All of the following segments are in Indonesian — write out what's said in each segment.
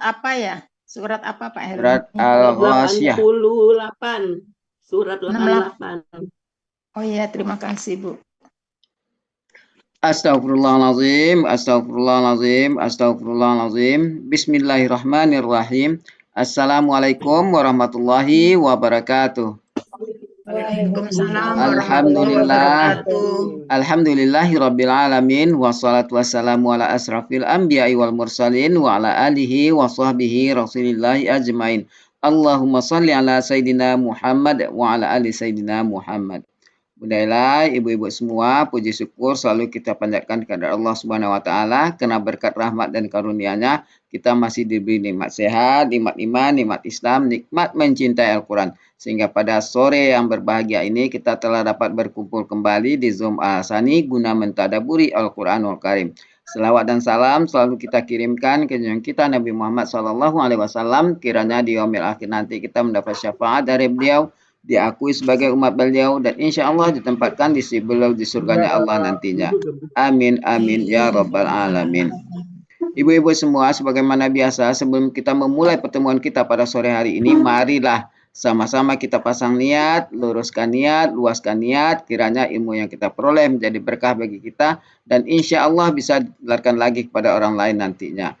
apa ya? Surat apa Pak Helmi? Surat Al-Ghasyiyah. 88. Surat 68. 88. Oh iya, terima kasih Bu. Astagfirullahalazim, astagfirullahalazim, astagfirullahalazim. Bismillahirrahmanirrahim. Assalamualaikum warahmatullahi wabarakatuh. Waalaikumsalam warahmatullahi Alhamdulillah. wabarakatuh. Alhamdulillahirabbil alamin wassalatu wassalamu ala asrafil anbiya'i wal mursalin wa ala alihi wa sahbihi rasulillahi ajmain. Allahumma salli ala sayyidina Muhammad wa ala ali sayyidina Muhammad. Budaya ibu-ibu semua, puji syukur selalu kita panjatkan kepada Allah Subhanahu wa taala karena berkat rahmat dan karunia-Nya kita masih diberi nikmat sehat, nikmat iman, nikmat Islam, nikmat mencintai Al-Qur'an. Sehingga pada sore yang berbahagia ini kita telah dapat berkumpul kembali di Zoom Al-Sani guna mentadaburi Al-Qur'anul Karim. Selawat dan salam selalu kita kirimkan ke junjungan kita Nabi Muhammad SAW, kiranya di yaumil akhir nanti kita mendapat syafaat dari beliau, diakui sebagai umat beliau, dan insya Allah ditempatkan di beliau di surganya Allah nantinya. Amin amin ya rabbal alamin. Ibu-ibu semua, sebagaimana biasa sebelum kita memulai pertemuan kita pada sore hari ini, marilah sama-sama kita pasang niat, luruskan niat, luaskan niat, kiranya ilmu yang kita peroleh menjadi berkah bagi kita dan insya Allah bisa ditularkan lagi kepada orang lain nantinya.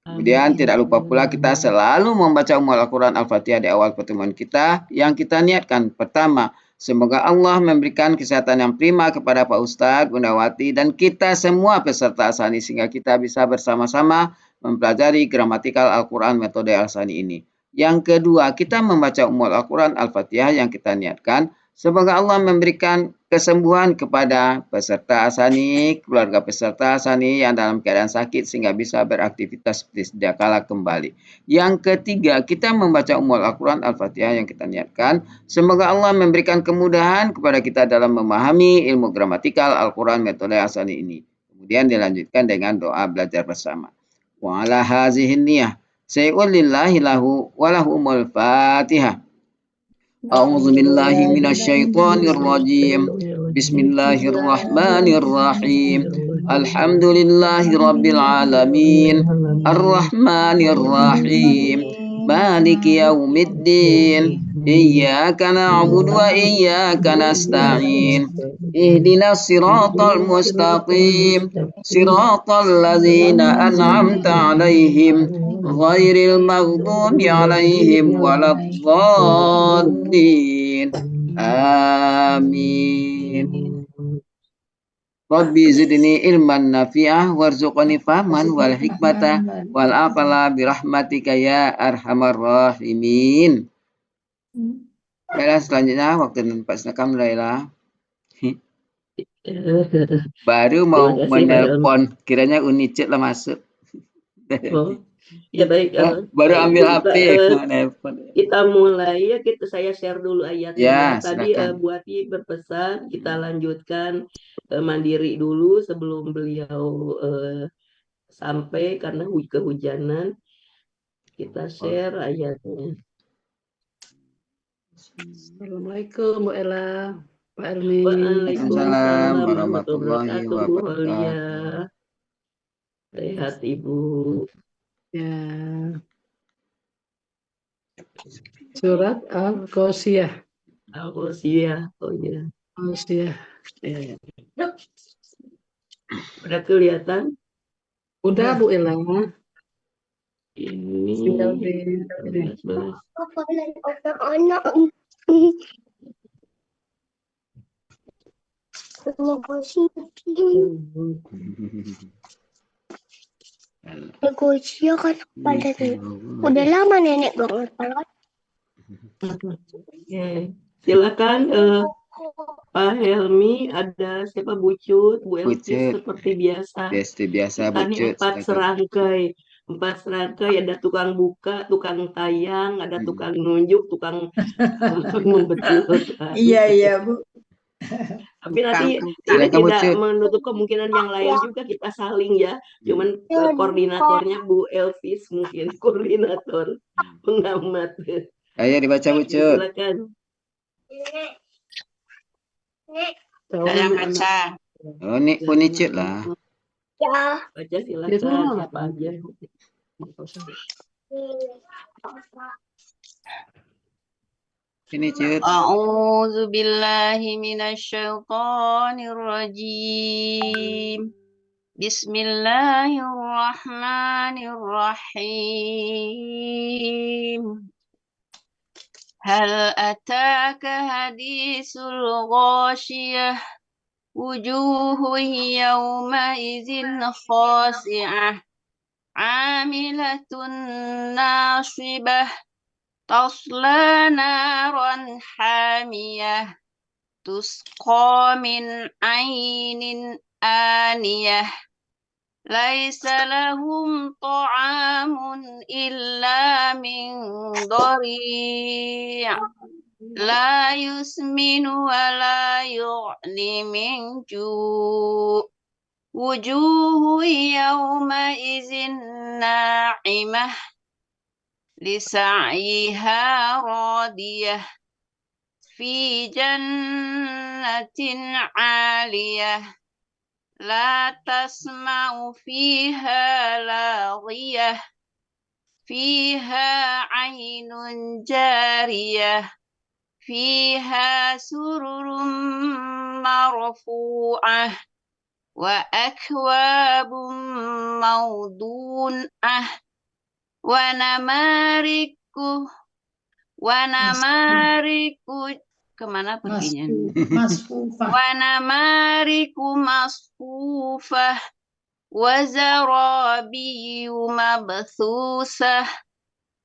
Kemudian tidak lupa pula kita selalu membaca Al-Quran Al-Fatihah di awal pertemuan kita yang kita niatkan. Pertama, semoga Allah memberikan kesehatan yang prima kepada Pak Ustadz, Bunda Wati, dan kita semua peserta Al-Sani sehingga kita bisa bersama-sama mempelajari gramatikal Al-Quran metode Al-Sani ini. Yang kedua, kita membaca Al-Quran Al-Fatihah yang kita niatkan. Semoga Allah memberikan kesembuhan kepada peserta Asani, keluarga peserta Asani yang dalam keadaan sakit sehingga bisa beraktivitas seperti sedia kala kembali. Yang ketiga, kita membaca Al-Quran Al-Fatihah yang kita niatkan. Semoga Allah memberikan kemudahan kepada kita dalam memahami ilmu gramatikal Al-Quran metode Asani ini. Kemudian dilanjutkan dengan doa belajar bersama. Wa ala hazihin niyah. Say'ul lillahi lahu walahumul fatihah. أعوذ بالله من الشيطان الرجيم بسم الله الرحمن الرحيم الحمد لله رب العالمين الرحمن الرحيم مالك يوم الدين إياك نعبد وإياك نستعين اهدنا الصراط المستقيم صراط الذين أنعمت عليهم غير المغضوب عليهم ولا الضالين آمين Rabbi zidni ilman nafi'ah warzuqni fahman wal hikmata wal aqla birahmatika ya arhamar rahimin. Baiklah, selanjutnya waktu tempat sekam Laila. Baru mau menelpon, kiranya Unicet lah masuk. Oh, ya baik. Baru ambil HP nelpon. Kita mulai ya, saya share dulu ayatnya. Ya, Tadi silakan. Buati berpesan kita lanjutkan mandiri dulu sebelum beliau sampai karena kehujanan. Kita share ayatnya. Assalamualaikum Bu Ella, Pak Elmi. Waalaikumsalam warahmatullahi wabarakatuh. Sehat Ibu. Ya. Surat Al-Ghasyiyah. Al-Ghasyiyah. Oh iya. Ghasyiyah. Ya. Udah kelihatan? Udah Bu Ella. Ini tinggal di Gosio kan pada udah lama nenek banget. Silakan Pak Helmi, ada siapa Bucut, Bu Elvis seperti biasa. Seperti biasa Bucut. Empat serangkai, ada tukang buka, tukang tayang, ada tukang nunjuk, tukang membetulkan. Iya Bu. Tapi nanti ini tidak menutup kemungkinan yang lain juga kita saling ya. Cuman koordinatornya Bu Elvis mungkin koordinator pengamat. Ayo dibaca Bucut. Silakan. Saya baca. Oh, Unicet lah. Ya. Baca silakan siapa aja. Ini Cut. A'udzu billahi minasyaitonir rajim. Bismillahirrahmanirrahim. Hal ataka hadisul ghasyiyah wujuhu yawma idzin khasi'ah 'amilatun nasibah tasla naran hamiyah tusqa min ainin aniyah laisa lahum ta'amun illa min dhari' la yusminu wa la yughni min ju' wujuhu yawma idzin na'imah lisa'yiha radiyah fi jannatin 'aliyah la tasma'u fiha laghiyah fiha 'ainun jariyah fiha sururun marfu'ah wa akwabun mawdun'ah wa namariku kemana perginya? Wa namariku masfufah wa zarabiyu mabthusah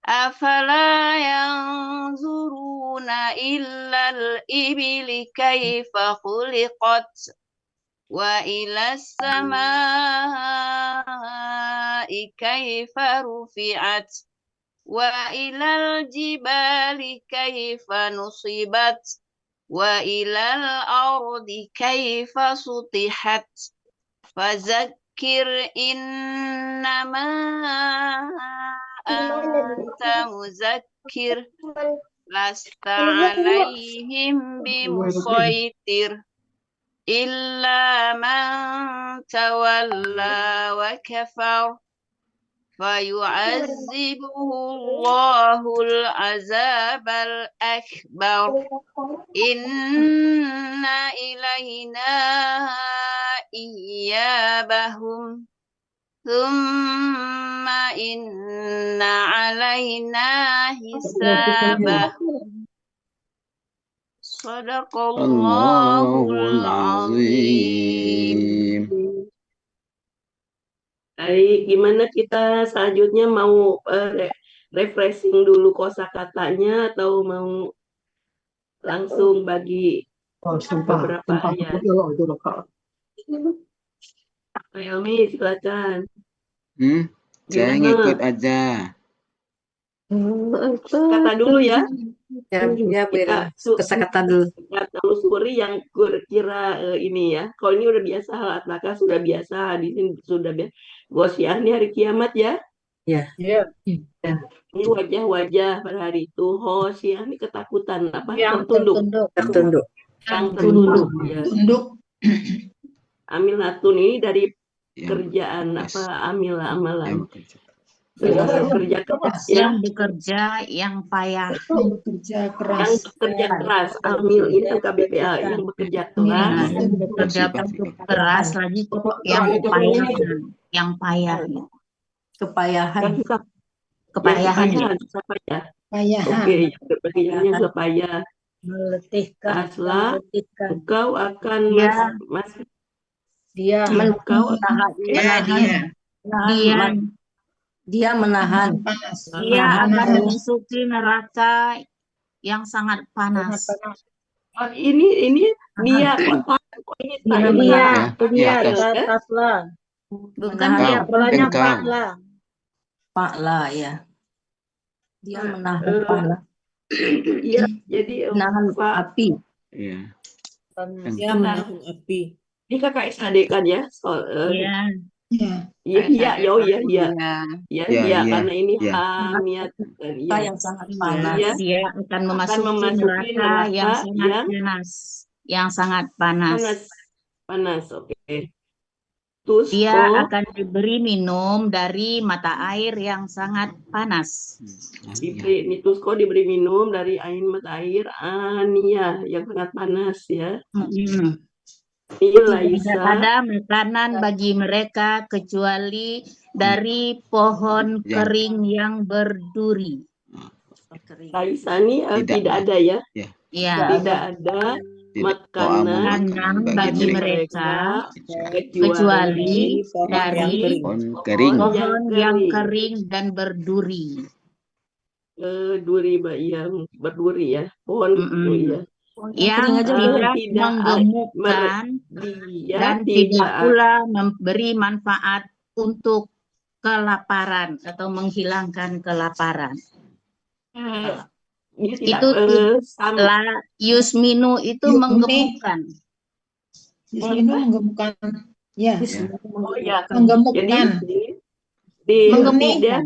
afala yanzuruna illal ibili kaifa khuliqat wa ilas samai kaifa rufi'at wa ilal jibali kaifa nusibat wa ilal ardi kaifa sutihat fadzakir innama anta muzakkir lasta alaihim bimusaitir illa man tawalla wa kafar fayu'azzibuhu Allahul azabal akbar inna ilaina iyabahum thumma inna alaina hisabahum Sadaqallahul azim. Baik, gimana kita selanjutnya mau refreshing dulu kosakatanya atau mau langsung bagi beberapa ayat? Pak Helmi, silakan. Saya Gimana? ngikut aja. Kata dulu ya. Ya, Kita kata dulu. telusuri yang kira ini ya. Kalau ini udah biasa, hal ataka sudah biasa, hadisin sudah biasa. Gosiyah ini hari kiamat ya. Ya. Ini wajah-wajah pada hari itu. Gosiyah ini ketakutan apa? Yang Tertunduk. Yang tertunduk. Ya. Amilatun ini dari kerjaan apa? Amalan. Kerja keras ya. Yang bekerja, yang payah. Bekerja keras. Yang bekerja keras. Amil ini kan KBPA yang bekerja keras. Bekerja keras lagi yang payah. Kepayahan. Siapa ya? Payahan. Oke, pekerjaannya kepayah. Meletihkan. Asla, engkau akan Dia menahan. Panas. Dia akan memasuki neraka yang sangat panas. Oh, ini dia kok ini Tasla. Bukan dia, belanya Pakla ya. Dia menahan pahala. Iya, jadi Menahan api. Iya. Dia menahan api. ini kakak SAD kan ya? Iya. Iya, karena ini Iya. hamiat Yang sangat panas. Dia akan memasuki neraka yang sangat panas. Panas, oke. dia Tusko akan diberi minum dari mata air yang sangat panas. Tusko diberi minum dari air mata air Ania yang sangat panas ya. Tidak Laisa ada makanan bagi mereka kecuali dari pohon kering yang berduri. Laisa ini tidak ada ya. Ya, Tidak ada makanan bagi mereka kecuali dari pohon kering. pohon yang kering dan berduri. Duri, ya, berduri ya. Pohon ya. Yang tidak menggemukkan dan tidak pula memberi manfaat untuk kelaparan atau menghilangkan kelaparan. Itu yusminu itu menggemukkan. Yusminu menggemukkan. Ya. Oh ya, Menggemukkan. Dia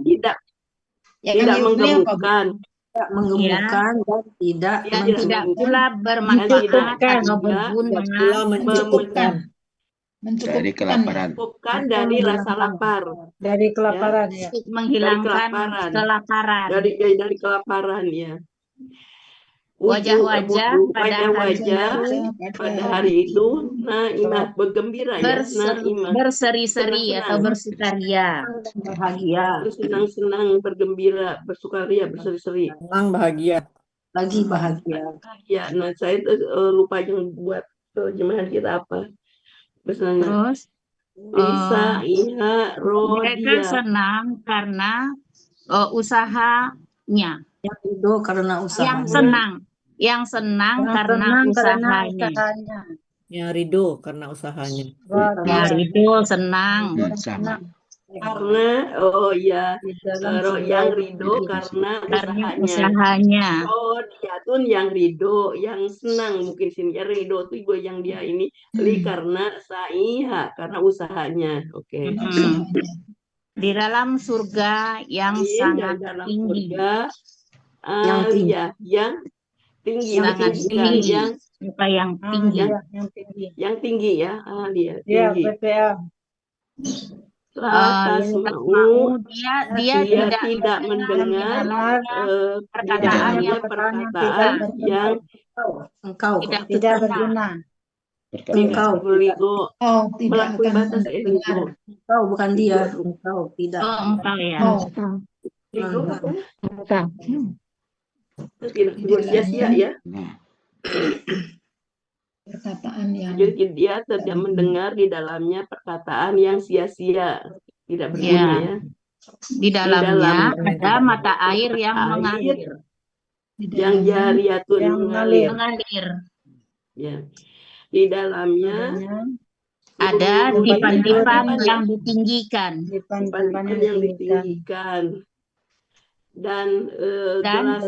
tidak menggemukkan. Menggemukkan dan tidak pula bermanfaat atau berguna Dari kelaparan. Bukan dari rasa lapar. dari kelaparan ya. untuk menghilangkan kelaparan. Dari kelaparan ya. Wajah-wajah pada hari itu naimah, bergembira ya, naimah, berseri-seri atau bersukaria, bahagia, bersenang-senang, bergembira, bersukaria, berseri-seri, Senang bahagia. Lagi bahagia. ya. Nah, saya lupa yang buat terjemahan kita apa. Bersenang. terus Bisa mereka iya rodia. senang karena usahanya. Yang itu karena usaha. Yang senang karena usahanya. Yang ridho karena usahanya. Ya, itu senang. Sama. Karena yang ridho karena Usahanya. Dia tuh yang ridho, yang senang mungkin sini ya, ridho tuh gue yang dia ini karena saiha, karena usahanya. Oke. Di dalam surga yang sangat tinggi. Yang tinggi, Sangat tinggi. yang tinggi ya. Dia Ya, tinggi. PPA. Dia tidak mendengar perkataan yang Engkau tidak berguna. Engkau melampaui batas ego. Engkau bukan dia. Engkau tidak. Engkau ya. Tidak sia-sia ya. Perkataan yang Jadi dia tidak mendengar di dalamnya perkataan yang sia-sia, tidak berguna ya. Di dalamnya ada mata air yang mengalir. Yang jariyatun mengalir. Ya. Di dalamnya ada dipan-dipan yang ditinggikan. Dan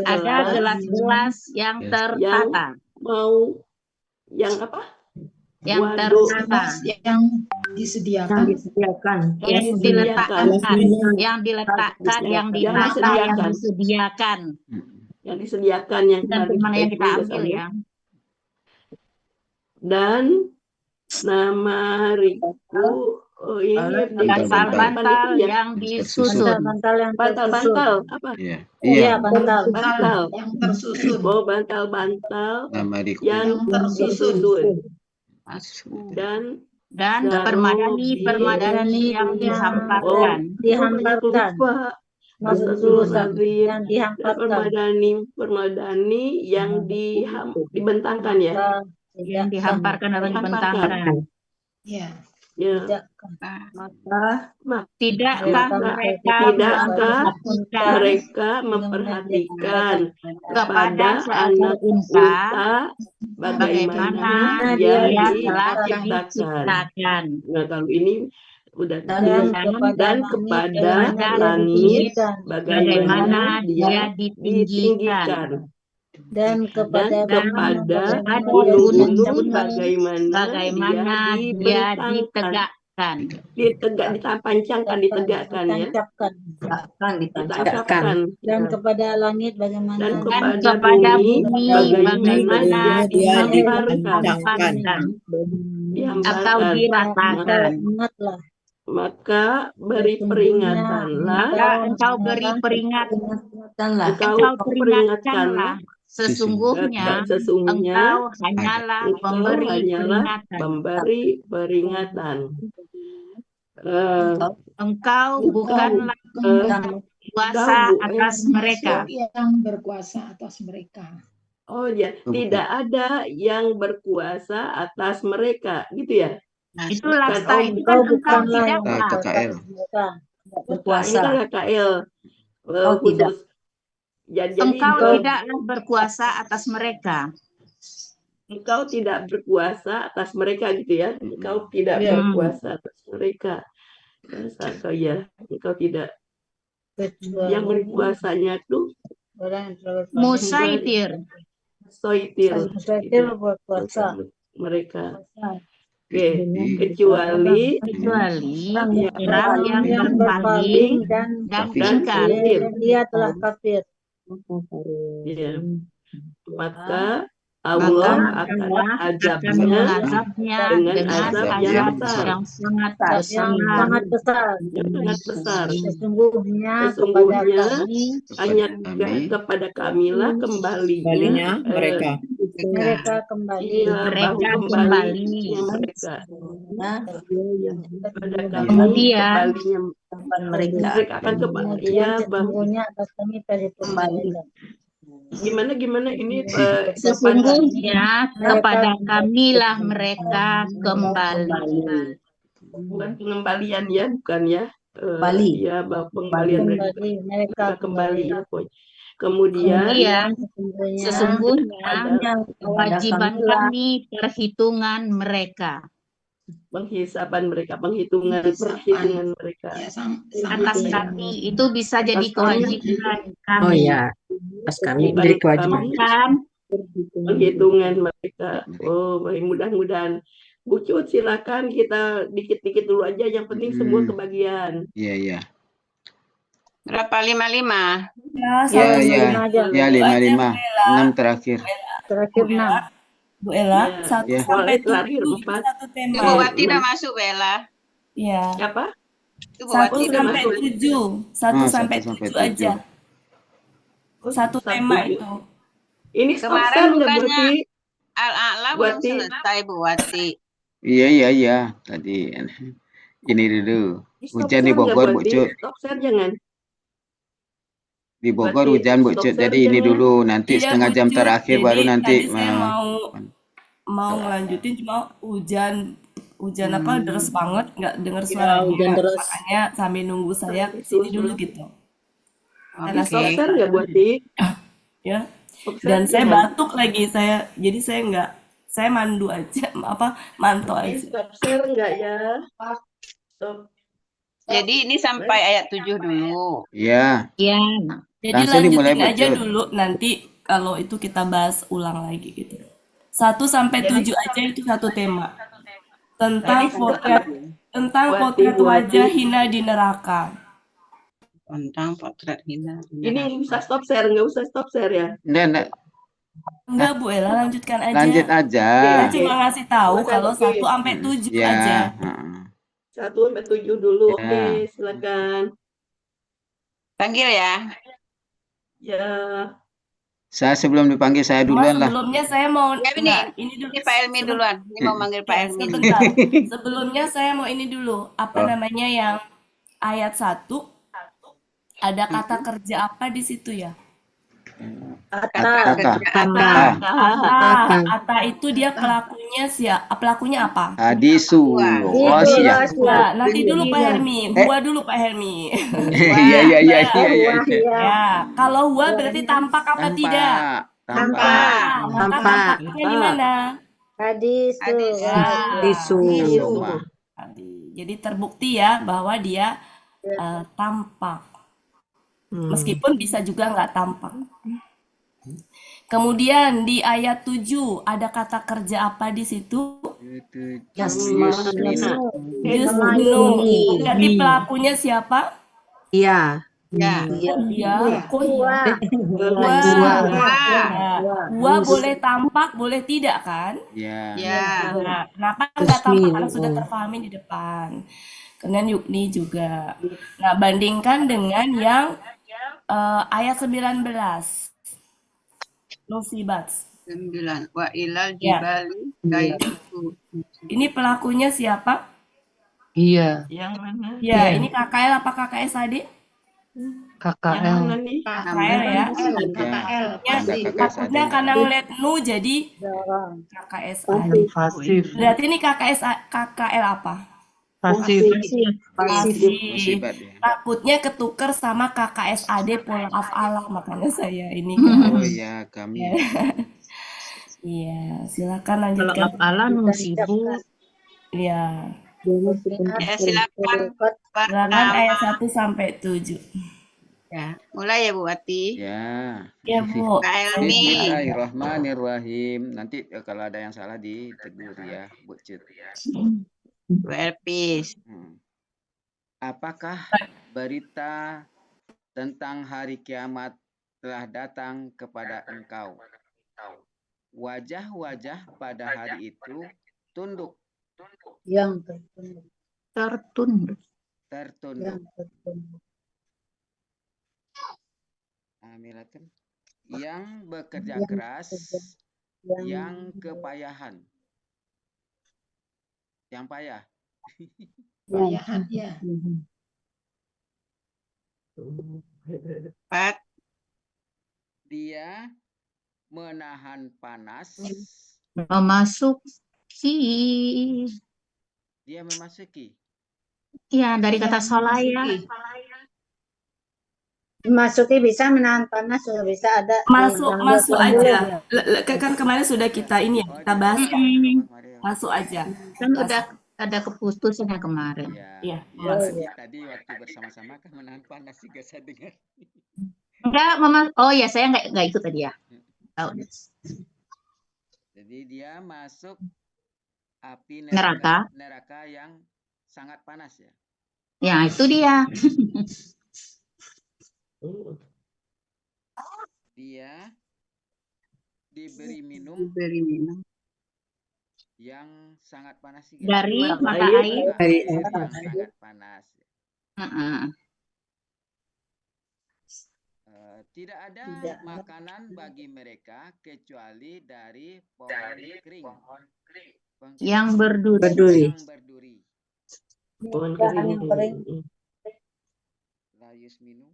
ada gelas-gelas yang tertata. Yang apa? Yang tertata. yang disediakan. Yang diletakkan. Yang diletakkan. Yang ditata. Yang disediakan. Yang disediakan. Dan mana yang kita ambil ya. Dan nama hariku ini bantal-bantal yang disusun. Bantal-bantal apa? Iya. Bantal yang tersusun. Bantal-bantal Namariku. yang tersusun. Dan permadani yang dihamparkan. Permadani yang dibentangkan ya. Yang dihamparkan atau dibentangkan. Ya. Tidakkah mereka memperhatikan kepada anak unta bagaimana dia telah diciptakan. Nah, kalau ini udah dan kepada langit bagaimana dia ditinggikan. Dan kepada gunung bagaimana dia ditegakkan. Ditegakkan ya. Dan kepada langit bagaimana. Dan kepada bumi bagaimana dia dihamparkan. atau dihambakan. diratakan. Ingatlah. Maka beri peringatanlah, Maka engkau beri peringatan, engkau engkau peringatkanlah, peringatkanlah. Sesungguhnya sesungguhnya engkau hanyalah engkau pemberi hanyalah peringatan. pemberi peringatan. Eh, Engkau bukanlah kuasa atas mereka. Yang berkuasa atas mereka. Oh ya, tidak ada yang berkuasa atas mereka, gitu ya? Itu lasta Kan, itu kan engkau tidak Itu KL. Ini kan KL khusus. Jadi engkau tidaklah berkuasa atas mereka. engkau tidak berkuasa atas mereka, gitu ya? Engkau tidak berkuasa atas mereka. Masa ya, engkau tidak. Yang berkuasanya tuh Musaitir. Soitir berkuasa mereka. Oke, kecuali orang yang berpaling dan ingkar. Dia telah kafir. Ya. Maka Allah akan azabnya dengan azab yang besar. yang sangat Sangat besar. Yang sangat besar. Sesungguhnya Sesungguhnya hanya kami. kepada kamilah kembalinya mereka. mereka kembali. Mereka kembali. Mereka. Pada kami Kemudian kembalinya mereka akan kembali. Ya, Sesungguhnya atas kami perhitungan. gimana ini sesungguhnya kepada kamilah mereka kembali. bukan pengembalian ya, bukan ya? Kembali. Ya, pengembalian mereka kembali ya, Boy. Kemudian Sesungguhnya kewajiban kami perhitungan mereka. penghitungan mereka. Ya, sama Atas kami itu bisa jadi Atas kami. kewajiban kami. Oh iya, pas kami beri kewajiban. Kan Penghitungan mereka. Oh, baik, mudah-mudahan. Bu Cut, silakan kita dikit-dikit dulu aja. Yang penting semua kebagian. Iya, iya. Berapa? 55? Ya, ya. Ya, 55. 6 terakhir. Terakhir 6. Bu Ella, Ya, 1 ya. sampai Terakhir 7 4. satu tema. Ibu Wati udah masuk, Bella. Iya. Apa? Ibu 1 Wati udah sampai masuk. 7. 1 sampai 1 sampai 7 aja. Satu tema itu. Ini stop Kemarin share nggak, bukannya Buati? Al-A'la Bu belum Wati. selesai, Bu Wati. Iya, iya, iya. Tadi ini dulu. Stop Hujan di share nggak, Bogor, Bu Buati? Cut. Stop share jangan. Di Bogor Berarti hujan, Bu stop Cut. share Jadi ini jangan. dulu, nanti Iya, setengah Bu jam Cut. terakhir Jadi baru nanti. tadi saya mau ngelanjutin cuma hujan apa deras banget, nggak dengar suara hujan deras. makanya sambil nunggu saya sini dulu gitu. Karena Stop share nggak, Buati? ya. Stop share Dan saya jangan. batuk lagi, jadi saya nggak, saya mandu aja, mantau Ini aja. stop share nggak ya? Stop. Jadi ini sampai ayat 7 dulu. Ya, ya, Jadi langsung dimulai, lanjutin Bu aja Cut. dulu, nanti kalau itu kita bahas ulang lagi gitu. 1 sampai 7 aja itu satu tema. Tentang potret wajah hina di neraka. Tentang potret hina. Ini bisa stop share, nggak usah stop share ya? Enggak. Enggak, Bu Ella, lanjutkan aja. Lanjut aja. Saya cuma ngasih tahu Silakan, kalau oke. 1 sampai 7 Ya, aja. 1 sampai 7 dulu. Ya. Oke, silakan. Panggil ya. Ya. saya sebelum dipanggil saya Cuma duluan lah. sebelumnya saya mau Ya, ini dulu. Ini Pak Elmi duluan. Ini mau manggil Pak Ya, Elmi. sebentar. Sebelumnya saya mau ini dulu. Apa namanya yang ayat 1 ada kata kerja apa di situ ya? Kata kerja. Ata itu dia pelakunya apa? Hadisu. Oh, siap. Nah, nanti dulu Pak Helmi, Huwa dulu Pak Helmi. Iya. Ya, kalau Huwa berarti tampak apa tidak? Tampak. Maka tampaknya di mana? Hadisu. Jadi terbukti ya bahwa dia tampak. Meskipun bisa juga nggak tampak. Kemudian di ayat 7 ada kata kerja apa di situ? Yusnu. Berarti pelakunya siapa? Iya. Ya. Oh iya, kok iya? Dua. Wah, Dua. nah, dua boleh tampak, boleh tidak kan? Ya. Ya. Nah, kenapa nggak tampak? Karena sudah Oh. terpahami di depan. Kemudian Yukni juga. Nah, bandingkan dengan yang ayat 19. Nusibat. 9. Wa ilal Ya, jibali Iya. kaifu. ini pelakunya siapa? Iya. Yang mana? Ya, Iya. ini KKL apa KKSAD? Yang KKL. mana nih? KKL ya. KKL. Ya, ada Ya, kakak takutnya seadanya. karena ngeliat nu jadi Dorong. KKSAD. Yang pasif. Berarti ini KKL apa? Pasif. Pasif. Musibat ya. Takutnya ketuker sama KKSAD pola af'alah, makanya saya ini kan. Oh ya, kami ya. Iya, silakan Kalau lanjutkan. apalan musibut. Iya, Ya, silakan silakan ayat pertama. 1 sampai 7. Ya, mulai ya Bu Wati. Ya. Ya, Bu. Pak Helmi. Bismillahirrahmanirrahim. Nanti kalau ada yang salah ditegur ya, Bu Cut. Bu Elpis. Apakah berita tentang hari kiamat telah datang kepada engkau? Wajah-wajah pada hari itu tunduk, Yang tertunduk. Tertunduk. tertunduk. Yang tertunduk. Amilatun. Yang bekerja Yang keras, bekerja- yang kepayahan. Yang payah. Payahan, ya. 4. Dia menahan panas, Memasuki. dia memasuki. Ya, dari kata solaya. Masuki bisa menahan panas, sudah bisa ada di Masuk tanggal 20. aja. Kan kemarin sudah kita ini ya, kita bahas. Masuk aja. Kan udah ada keputusannya kemarin. Iya, Ya, masuk. tadi waktu bersama-sama kan menahan panas juga saya dengar. Enggak, oh ya, saya nggak ikut tadi ya. Tahu deh. Jadi dia masuk api Neraka. neraka yang sangat panas ya. Ya, itu dia. Dia diberi minum yang sangat panas juga. Dari mata air. Dari air yang sangat panas. Tidak ada makanan bagi mereka kecuali dari pohon kering. Yang berduri. Yang berduri. Pohon Bahan yang kering. Layus minum.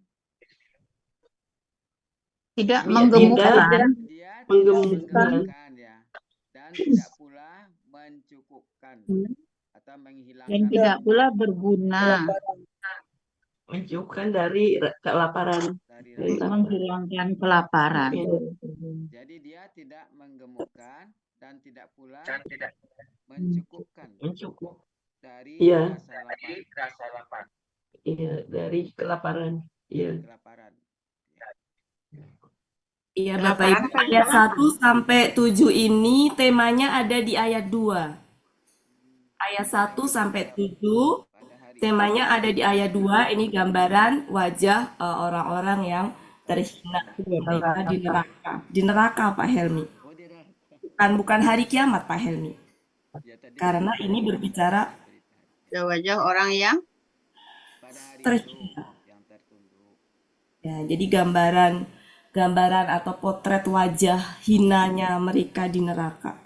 Tidak Dia menggemukkan. Dia tidak Menggemukkan. menggemukkan ya. Dan tidak pula mencukupkan atau Dan menghilangkan. tidak pula berguna. Menjauhkan dari kelaparan. Dari Menghilangkan kelaparan. Jadi dia tidak menggemukkan dan tidak pula mencukupkan Mencukup. dari Iya. rasa lapar. Iya, dari kelaparan. Iya. Kelaparan. Iya, Bapak Ibu. Ayat 1 sampai 7 ini temanya ada di ayat 2. Ayat 1 sampai 7 temanya ada di ayat 2. Ini gambaran wajah orang-orang yang terhina mereka di neraka. Di neraka, Pak Helmi. Bukan hari kiamat, Pak Helmi. Karena ini berbicara Wajah orang yang terhina. Ya, jadi gambaran atau potret wajah hinanya mereka di neraka.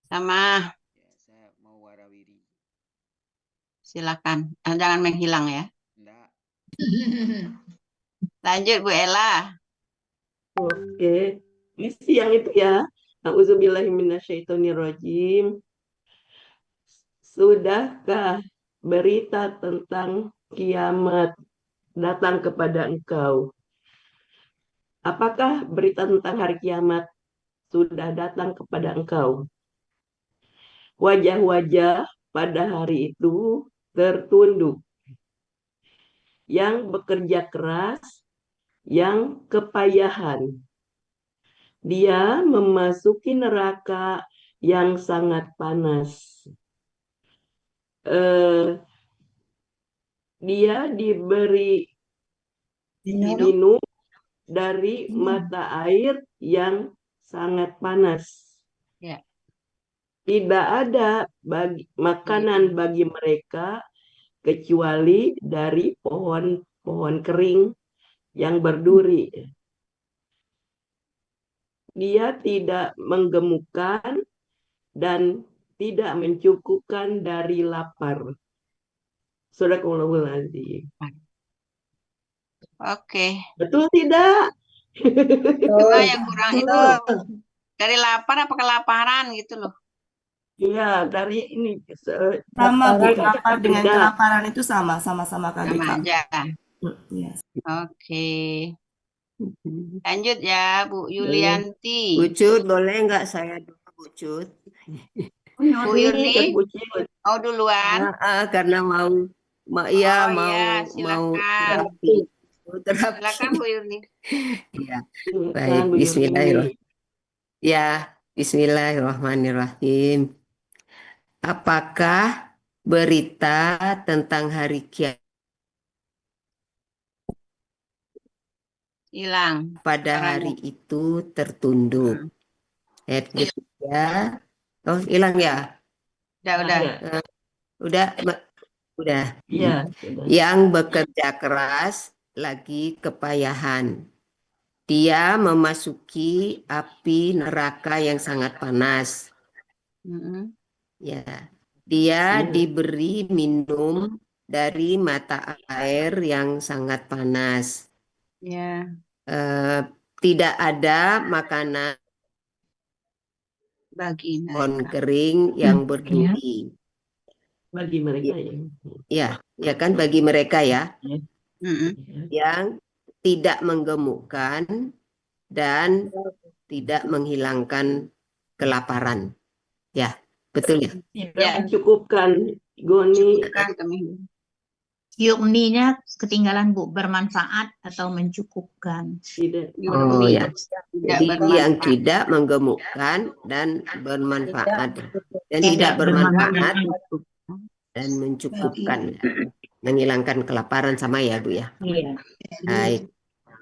sama. Ya, saya mau warawiri. Silakan. Jangan menghilang ya. Enggak. Lanjut Bu Ella. Oke. Isi yang itu ya. Auzubillahiminasyaitonirrajim. Sudahkah berita tentang kiamat datang kepada engkau? Apakah berita tentang hari kiamat sudah datang kepada engkau? Wajah-wajah pada hari itu tertunduk, yang bekerja keras, yang kepayahan. Dia memasuki neraka yang sangat panas. dia diberi minum dari mata air yang sangat panas. Ya. Tidak ada makanan bagi mereka kecuali dari pohon-pohon kering yang berduri. Dia tidak menggemukkan dan tidak mencukupkan dari lapar. Sadaqallahul-Azim. Oke. Betul tidak? Nah, yang kurang itu dari lapar apa kelaparan gitu loh. Iya, dari ini. Sama Bu, Kata lapar dengan tidak. kelaparan itu sama-sama KDK. Sama aja. Yes. Oke. Lanjut ya, Bu Yulianti. Bu Cut, boleh nggak saya dulu, Bu Cut? Bu Yurni, mau duluan? Karena mau Oh iya iya, mau silakan. terapi. Silakan Bu Yurni. Ya, baik. Bismillahirrahmanirrahim. Ya, Bismillahirrahmanirrahim. Apakah berita tentang hari kiamat Hilang. pada hari Suaranya. itu tertunduk? Ayat ketiga. Oh, hilang ya? Udah. Udah, udah. Iya. Yang bekerja keras lagi kepayahan. Dia memasuki api neraka yang sangat panas. Ya, dia diberi minum dari mata air yang sangat panas. Ya. Tidak ada makanan Bagi pohon mereka. kering yang berduri. Bagi mereka ya. Ya kan bagi mereka ya, Mm-mm. yang tidak menggemukkan dan tidak menghilangkan kelaparan. Ya, betul ya? Tidak mencukupkan, Goni. Yukninya ketinggalan Bu, bermanfaat atau mencukupkan. Tidak. Oh ya. Tidak Jadi yang bermanfaat. tidak menggemukkan dan bermanfaat. Dan tidak bermanfaat dan mencukupkan. Menghilangkan kelaparan sama ya Bu ya? Iya. Baik.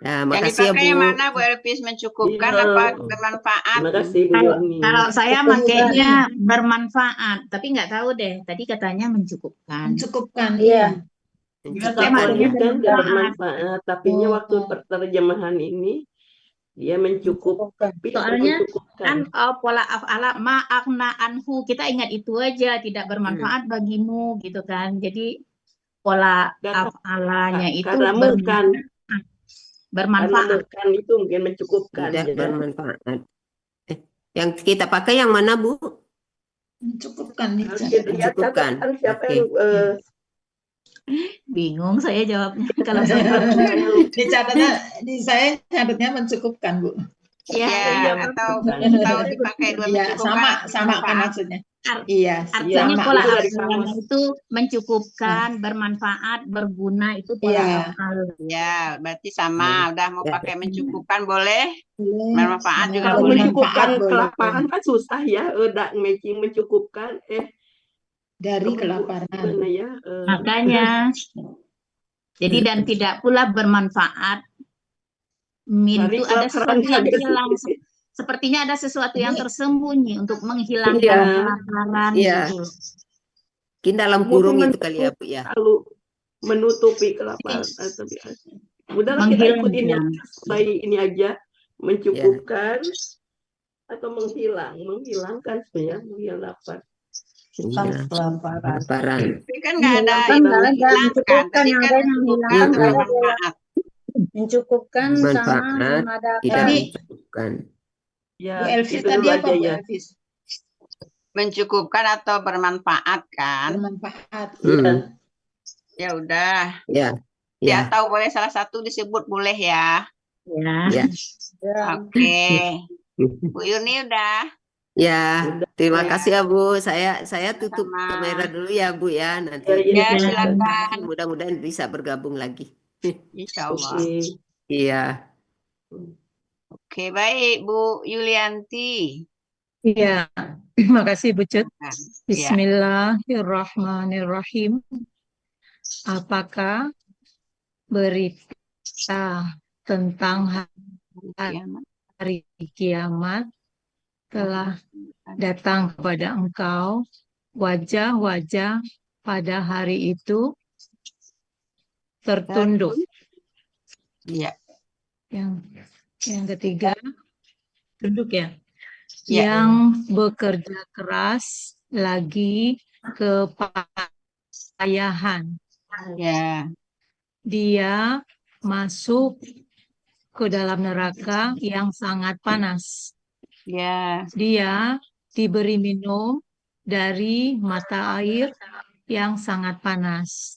Nah, Yang makasih ya dipakai yang Bu. mana Bu Elvis, mencukupkan Iya. apa bermanfaat? Terima kasih Bu Yurni. Kalau saya makainya bermanfaat, tapi nggak tahu deh. Tadi katanya mencukupkan. Mencukupkan, iya. Dia Saya makainya kan dia bermanfaat. bermanfaat, tapi waktu terjemahan ini dia mencukupkan. Soalnya kan pola af'ala ma'akna anhu, kita ingat itu aja, tidak bermanfaat bagimu gitu kan. Jadi pola af'alanya itu karena bermanfaat. kan itu mungkin mencukupkan. Tidak ya. bermanfaat. Yang kita pakai yang mana Bu? Mencukupkan. Harus kita lihat Mencukupkan. catatan siapa Oke. yang Bingung saya jawabnya kalau saya Di catatan, saya catatnya mencukupkan Bu. Ya, atau dipakai dua Iya, mencukupkan. sama kan maksudnya. Iya, artinya sama. pola Itu dari af'alnya itu mencukupkan, bermanfaat, berguna, itu pola Iya. af'al. Ya, berarti sama. Udah mau Ya. pakai mencukupkan boleh. Boleh. Bermanfaat juga kalau boleh. mencukupkan Boleh. kelaparan kan susah ya. Udah matching mencukupkan Dari kelaparan. gimana ya? Makanya, jadi dan tidak pula bermanfaat. Min Dari itu ada kelaparan sesuatu yang juga. hilang. Sepertinya ada sesuatu yang tersembunyi untuk menghilangkan Iya. kelaparan Iya. gitu. Mungkin dalam kurung itu kali ya Bu ya. Lalu menutupi kelaparan. Udahlah kita ikutin yang sesuai ini aja. Mencukupkan atau menghilangkan sebenarnya menghilangkan. Iya. Kelaparan. Tapi kan nggak ada Kan itu nggak ada menghilangkan. mencukupkan, Tadi yang kan ada yang mencukupkan menghilangkan, atau ada bermanfaat. mencukupkan sama Manfaat mengadakan. tidak Jadi mencukupkan. Ya, Bu Elvis itu tadi dulu apa aja Bu ya. Elvis? Mencukupkan atau bermanfaat kan? Bermanfaat. Ya udah. Ya. Ya, Ya. atau boleh salah satu disebut boleh ya. ya. Ya. Oke. Bu Yurni udah. Ya, terima Ya. kasih ya Bu. Saya tutup Sama. kamera dulu ya Bu ya. Nanti Ya, silakan. mudah-mudahan bisa bergabung lagi. Insya Allah. Oke. Iya. Oke, baik Bu Yulianti. Iya, terima kasih Bu Cut. Ya. Bismillahirrahmanirrahim. apakah berita tentang hari kiamat telah datang kepada engkau, wajah-wajah pada hari itu tertunduk. Ya. Yang ketiga, tunduk ya. Ya. Yang bekerja keras lagi kepayahan. Ya. Dia masuk ke dalam neraka yang sangat panas. Ya. Dia diberi minum dari mata air yang sangat panas.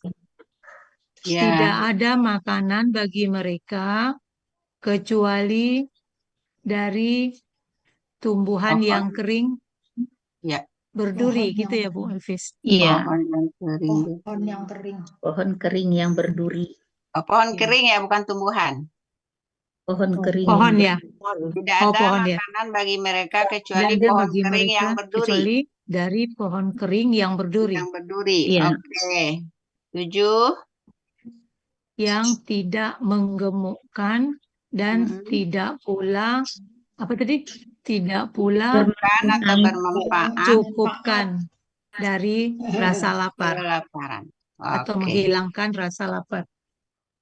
Ya. Tidak ada makanan bagi mereka kecuali dari tumbuhan yang kering Ya. berduri, gitu ya Bu Elvis? Iya, Pohon yang kering. Pohon yang kering. pohon kering yang berduri. Oh, pohon kering ya, bukan tumbuhan. Pohon kering Pohon yang ya. Tidak Oh, ada pohon ya. makanan bagi mereka Tidak kecuali ada pohon bagi kering yang mereka berduri. kecuali dari pohon kering yang berduri. Yang berduri. Iya. Oke. 7. Yang tidak menggemukkan dan tidak pula apa tadi? Tidak pula Bukan atau bermanfaat. mencukupkan dari rasa lapar Kelaparan. atau Oke. menghilangkan rasa lapar.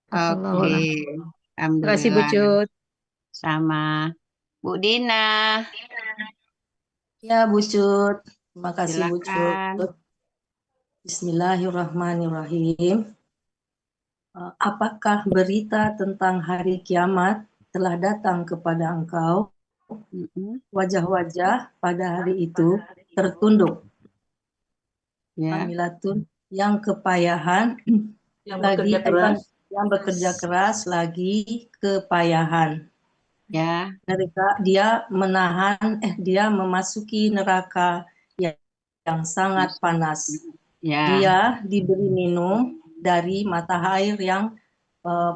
Oke. Terima kasih Bu Alhamdulillah. Cut. Sama. Bu Dina. Ya, Bu Cut. Terima kasih Bu Silakan. Cut. Bismillahirrahmanirrahim. Apakah berita tentang hari kiamat telah datang kepada engkau? Wajah-wajah pada hari itu tertunduk. Ya. Amilatun yang kepayahan Yang lagi bekerja keras. yang bekerja keras lagi kepayahan. Ya. Dia memasuki neraka yang sangat panas. Ya. Dia diberi minum dari mata air yang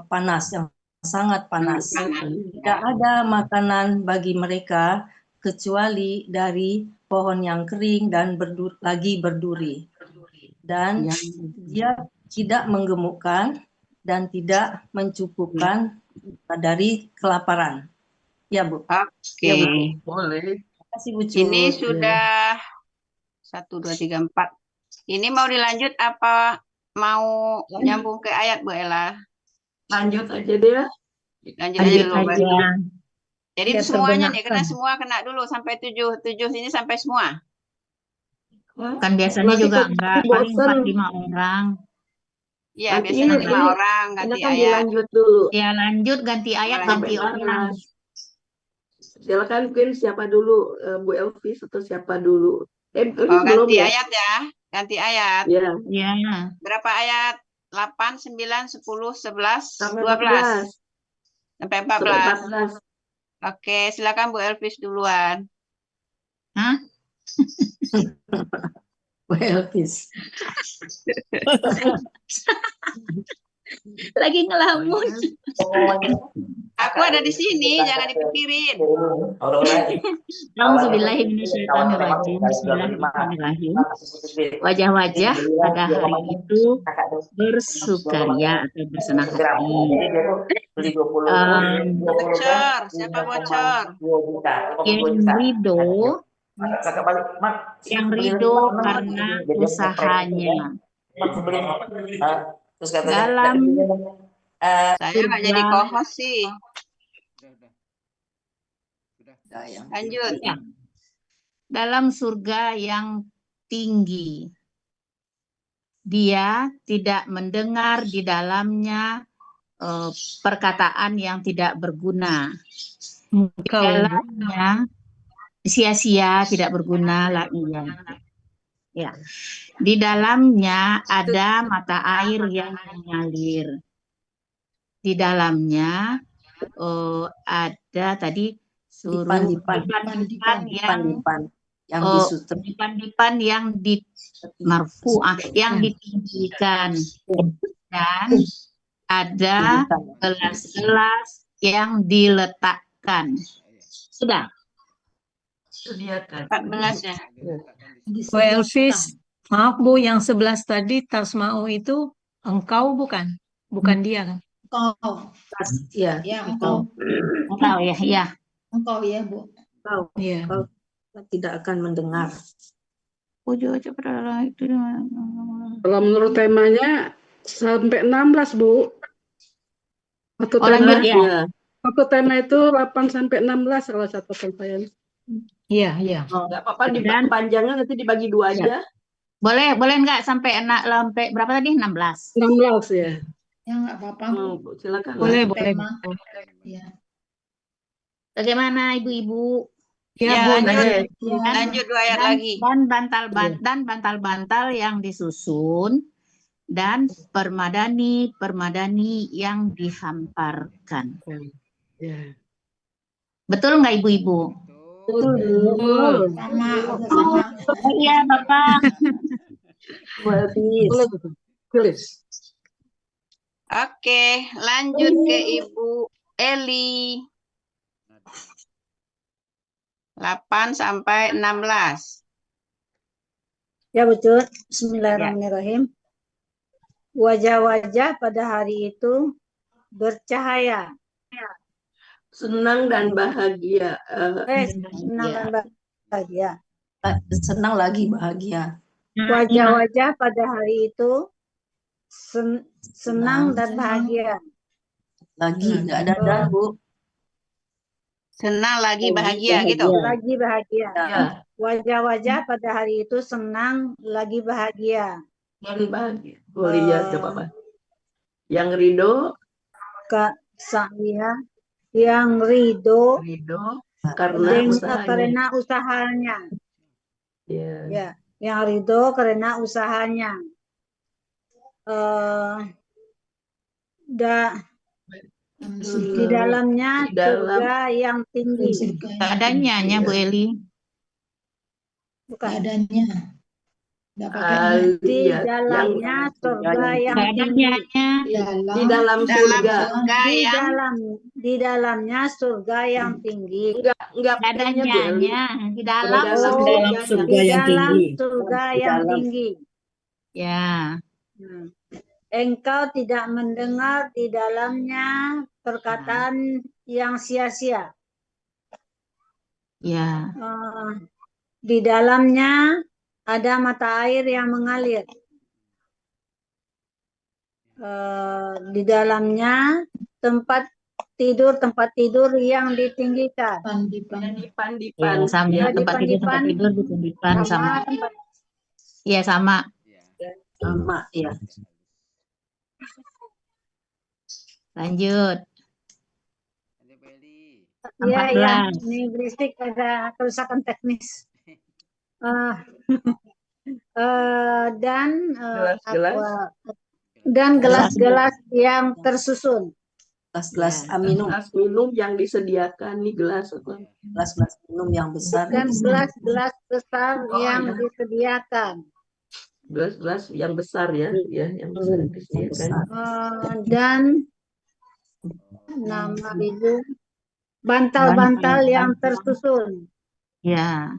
panas, yang sangat panas. Tidak ada makanan bagi mereka kecuali dari pohon yang kering dan lagi berduri. Dan dia tidak menggemukkan dan tidak mencukupkan dari kelaparan. Ya, Bu. Oke. Ya, Bu. Boleh. Terima kasih, Bu Cut. Ini sudah 1, 2, 3, 4. Ini mau dilanjut apa mau nyambung ke ayat Bu Ella? Lanjut aja deh. Lanjut aja dulu. aja. Jadi itu Biar semuanya nih, terdengarkan. karena semua kena dulu sampai 7. 7 sini sampai semua. Kan biasanya Nanti juga kok enggak, paling bosen. 4-5 orang. Iya, Nanti biasanya ini 5 orang ganti kan ayat. dilanjut dulu. Ya lanjut ganti ayat, ganti Sampai orang. panas. Silakan mungkin siapa dulu, Bu Elvis atau siapa dulu? Elvis Oh, belum ganti ya? ayat ya. Ganti ayat. Ya. Ya. Berapa ayat? 8, 9, 10, 11, Sampai 12. 14. Sampai Sampai 14. 14. Oke, silakan Bu Elvis duluan. Hah? Bu Elvis. Lagi ngelamun. Aku ada di sini, jangan dipikirin. Auzubillahiminasyaitonirrajim. Bismillahirrahmanirrahim. Wajah-wajah pada hari itu bersukaria atau bersenang hati. Bocor, siapa bocor? Yang ridho karena usahanya. Dalam Saya nggak jadi co-host sih. Lanjut. Ya. Dalam surga yang tinggi, dia tidak mendengar di dalamnya perkataan yang tidak berguna. Di dalamnya sia-sia, tidak berguna lah, iya. Ya. Di dalamnya ada mata air yang mengalir. Di dalamnya ada tadi dipan yang ditinggikan, dan ada gelas-gelas yang diletakkan. Sudah. 14 ya. Bu Elvis, maaf Bu, yang 11 tadi Tasma'u itu Engkau bukan? Bukan dia kan? Engkau. Ya, Ya, engkau. Engkau ya, ya. Engkau ya, Bu. Engkau, Iya. engkau tidak akan mendengar. Kalau menurut temanya sampai 16, Bu. Satu Oh, tema, lanjut ya. Ya. satu tema itu 8 sampai 16 kalau satu saya. Iya, iya. Nggak apa-apa Dan panjangnya nanti dibagi dua ya. aja. Boleh nggak sampai berapa tadi? 16. 16 ya. Ya, nggak apa-apa, Bu. Silakan. Boleh, Itu boleh. tema. Ya. Bagaimana ibu-ibu? Ya, Ya, Bu. lanjut. Ya. Lanjut 2 ayat lagi. Dan bantal-bantal yang disusun dan permadani yang dihamparkan. Ya. Betul nggak ibu-ibu? Betul. Sama, udah sama. Iya, Bapak. Tulis. Oke, lanjut ke Ibu Eli. 8 sampai 16. Ya betul. Bismillahirrahmanirrahim. Wajah-wajah pada hari itu bercahaya. Senang dan bahagia. Senang dan bahagia. Senang lagi bahagia. Wajah-wajah pada hari itu senang dan bahagia. Lagi nggak ada dan, Bu. Senang lagi bahagia gitu. Lagi bahagia. Ya. Wajah-wajah pada hari itu senang lagi bahagia. Dan bahagia. Boleh ya, apa-apa. Yang ridho. Kak saya yang ridho karena usahanya. Ya. Ya, yang ridho karena usahanya. Di dalamnya surga yang tinggi. Adanya Bu Eli. Bukan adanya. Di dalamnya surga yang tinggi. Di dalam surga. Di dalamnya surga yang tinggi. Enggak adanya. Di dalam surga yang tinggi. Surga yang tinggi. Ya. Engkau tidak mendengar di dalamnya perkataan yang sia-sia. Ya. Di dalamnya ada mata air yang mengalir. Di dalamnya tempat tidur yang ditinggikan. Dipan. Sama tempat tidur ditinggikan sama. Iya sama. Sama ya. Lanjut. Ya, ini berisik ada kerusakan teknis. Dan gelas-gelas yang tersusun. Gelas-gelas minum. Gelas minum yang disediakan nih gelas-gelas minum yang besar. Dan gelas-gelas besar yang disediakan. Gelas-gelas yang besar ya, yang besar disediakan. Dan nama itu bantal-bantal yang tersusun. Ya.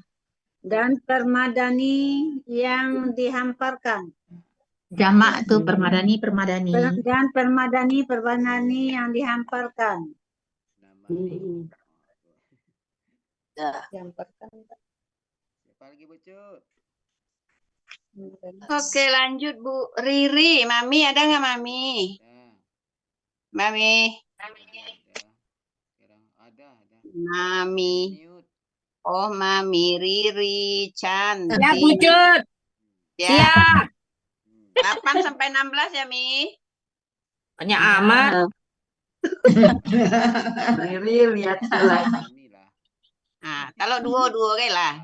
Dan permadani yang dihamparkan. Jamak tuh permadani. Dan permadani yang dihamparkan. Dihamparkan. Siapa lagi Bucut? Oke, lanjut Bu Riri. Mami ada nggak Mami? Mami. Ada. Mami. Oh, Mami Riri cantik. Ya, Bucut. Ya. Siap. 8 sampai 16 ya, Mi. Banyak amat. Riri lihat lagi. Nah, kalau dua kayak lah.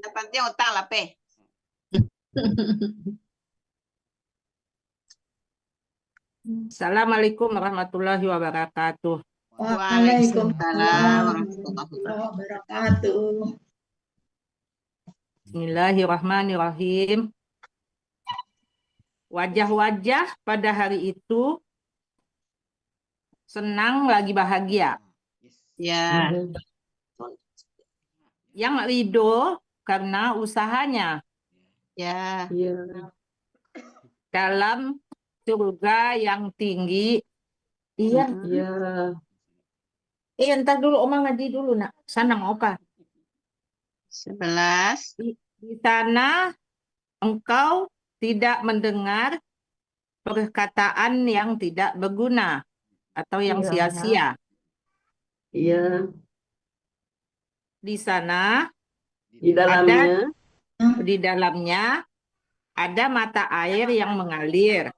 Yang penting utang lah, Pe. Assalamualaikum warahmatullahi wabarakatuh. Waalaikumsalam warahmatullahi wabarakatuh. Bismillahirrahmanirrahim. Wajah-wajah pada hari itu senang lagi bahagia. Ya. Yang ridho karena usahanya. Ya. Dalam surga yang tinggi. Iya. Iya. Ntar dulu Oma ngaji dulu nak. Sana mau apa? 11. Di sana engkau tidak mendengar perkataan yang tidak berguna atau yang Iya. sia-sia. Iya. Di sana Di dalamnya di dalamnya ada mata air yang mengalir.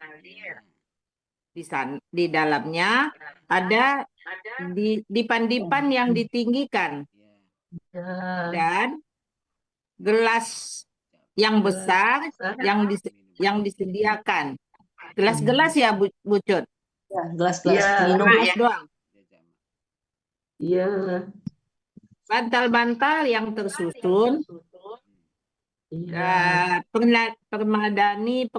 Di dalamnya ada dipan-dipan yang ditinggikan dan gelas yang besar yang disediakan. Gelas-gelas ya Bu Cut? Ya, gelas-gelas Iya. minum. Gelas doang. Iya. Bantal-bantal yang tersusun, Iya. permadani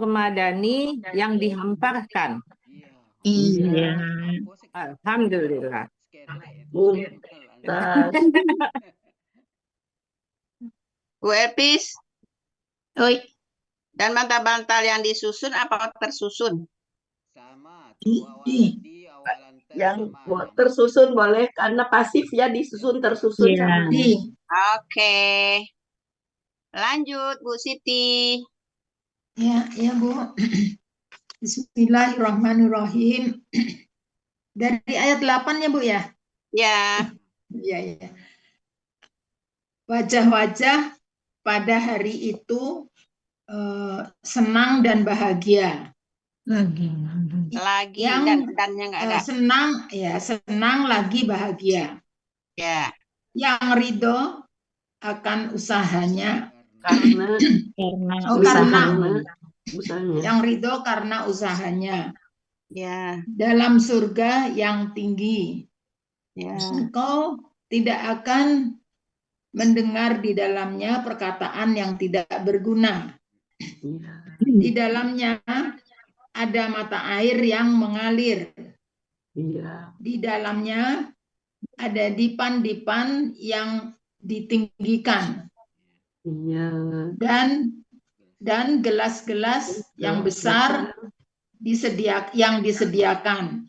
yang dihamparkan. Iya. Alhamdulillah. Mumtaz. Bu Epis. Oi. Dan bantal-bantal yang disusun apa tersusun? Yang tersusun boleh karena pasif ya, disusun tersusun Iya. sama. Oke. Lanjut Bu Siti. Ya, ya Bu. Bismillahirrahmanirrahim. Dari ayat 8 ya Bu ya? Ya. Ya, ya. Wajah-wajah pada hari itu senang dan bahagia. Lagi Yang dannya nggak ada. senang lagi bahagia. Ya. Yang ridho akan usahanya. Karena usahanya. Yang ridho karena usahanya. Ya. Dalam surga yang tinggi. Ya. Engkau tidak akan mendengar di dalamnya perkataan yang tidak berguna. Di dalamnya ada mata air yang mengalir. Iya. Di dalamnya ada dipan-dipan yang ditinggikan. Iya. Dan gelas-gelas yang besar yang disediakan.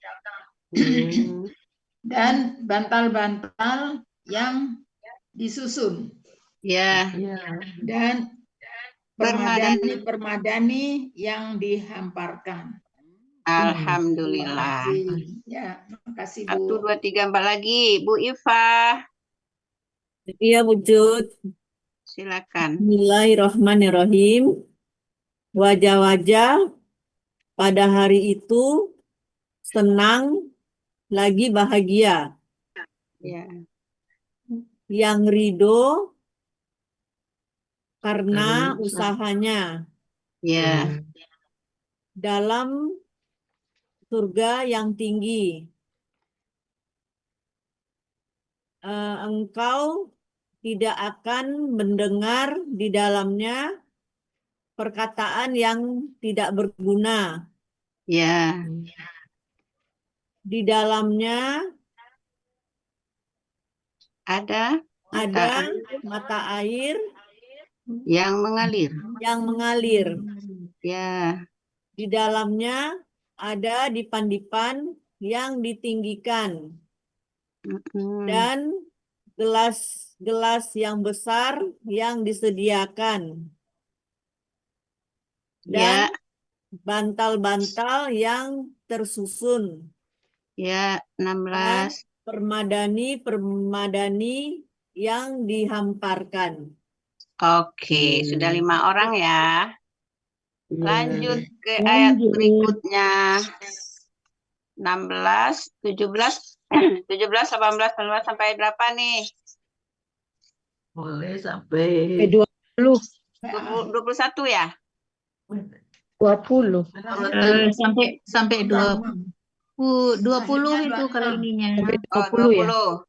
Dan bantal-bantal yang disusun. Ya. Dan permadani yang dihamparkan. Alhamdulillah. Ya, makasih 1, Bu. 2, 3, 4 lagi. Bu Ifa. Iya, Bu Cut. Silakan. Bismillahirrahmanirrahim. Wajah-wajah pada hari itu senang lagi bahagia. Ya. Yang ridho karena usahanya. Ya. Dalam surga yang tinggi. Engkau tidak akan mendengar di dalamnya perkataan yang tidak berguna. Ya. Di dalamnya ada mata air yang mengalir. Ya. Di dalamnya ada dipan-dipan yang ditinggikan. Dan gelas-gelas yang besar yang disediakan. Dan bantal-bantal yang tersusun. Ya, 16. Permadani yang dihamparkan. Oke, sudah 5 orang ya. Lanjut ke ayat berikutnya. 16, 17, 17, 18, 19 sampai berapa nih? Boleh sampai 20. 21 ya? 20. Sampai 20 itu kalau ininya. Oh, 20.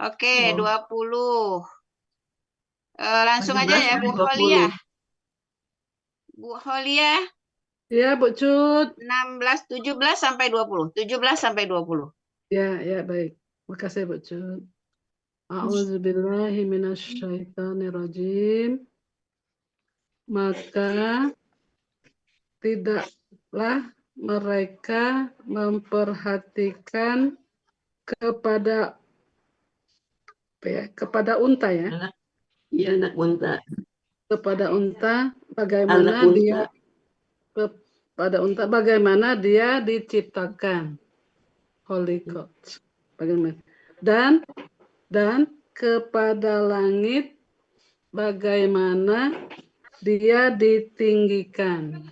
Oke, 20. Langsung aja ya, Bu Kholia. Bu Kholia. Ya, Bu Cut. 16, 17 sampai 20. 17 sampai 20. Ya, baik. Makasih, Bu Cut. A'udzubillahi minasyaitonirrajim. Maka tidaklah mereka memperhatikan kepada kepada unta ya. Iya, anak unta. Kepada unta Anak bagaimana unta. dia kepada unta bagaimana dia diciptakan. Holy Ghost. Bagaimana? Dan kepada langit bagaimana dia ditinggikan.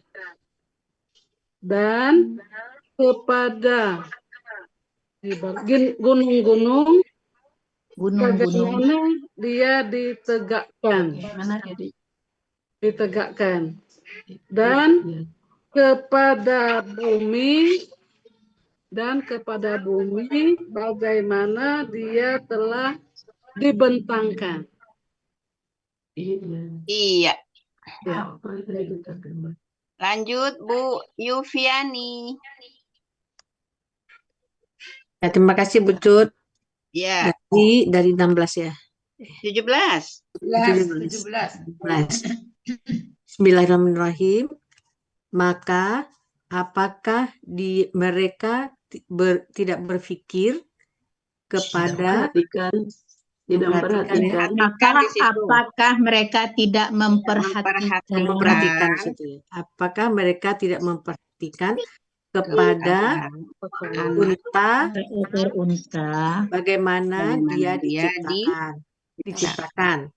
Dan kepada gunung-gunung bagaimana dia ditegakkan. Dan kepada bumi bagaimana dia telah dibentangkan. Iya. Lanjut Bu Yufiani. Ya, terima kasih Bu Cut. Ya. Dari 16 ya. 17. 17. Bismillahirrahmanirrahim. Maka apakah mereka tidak berpikir kepada apakah mereka tidak memperhatikan apakah mereka tidak memperhatikan kepada unta bagaimana dia diciptakan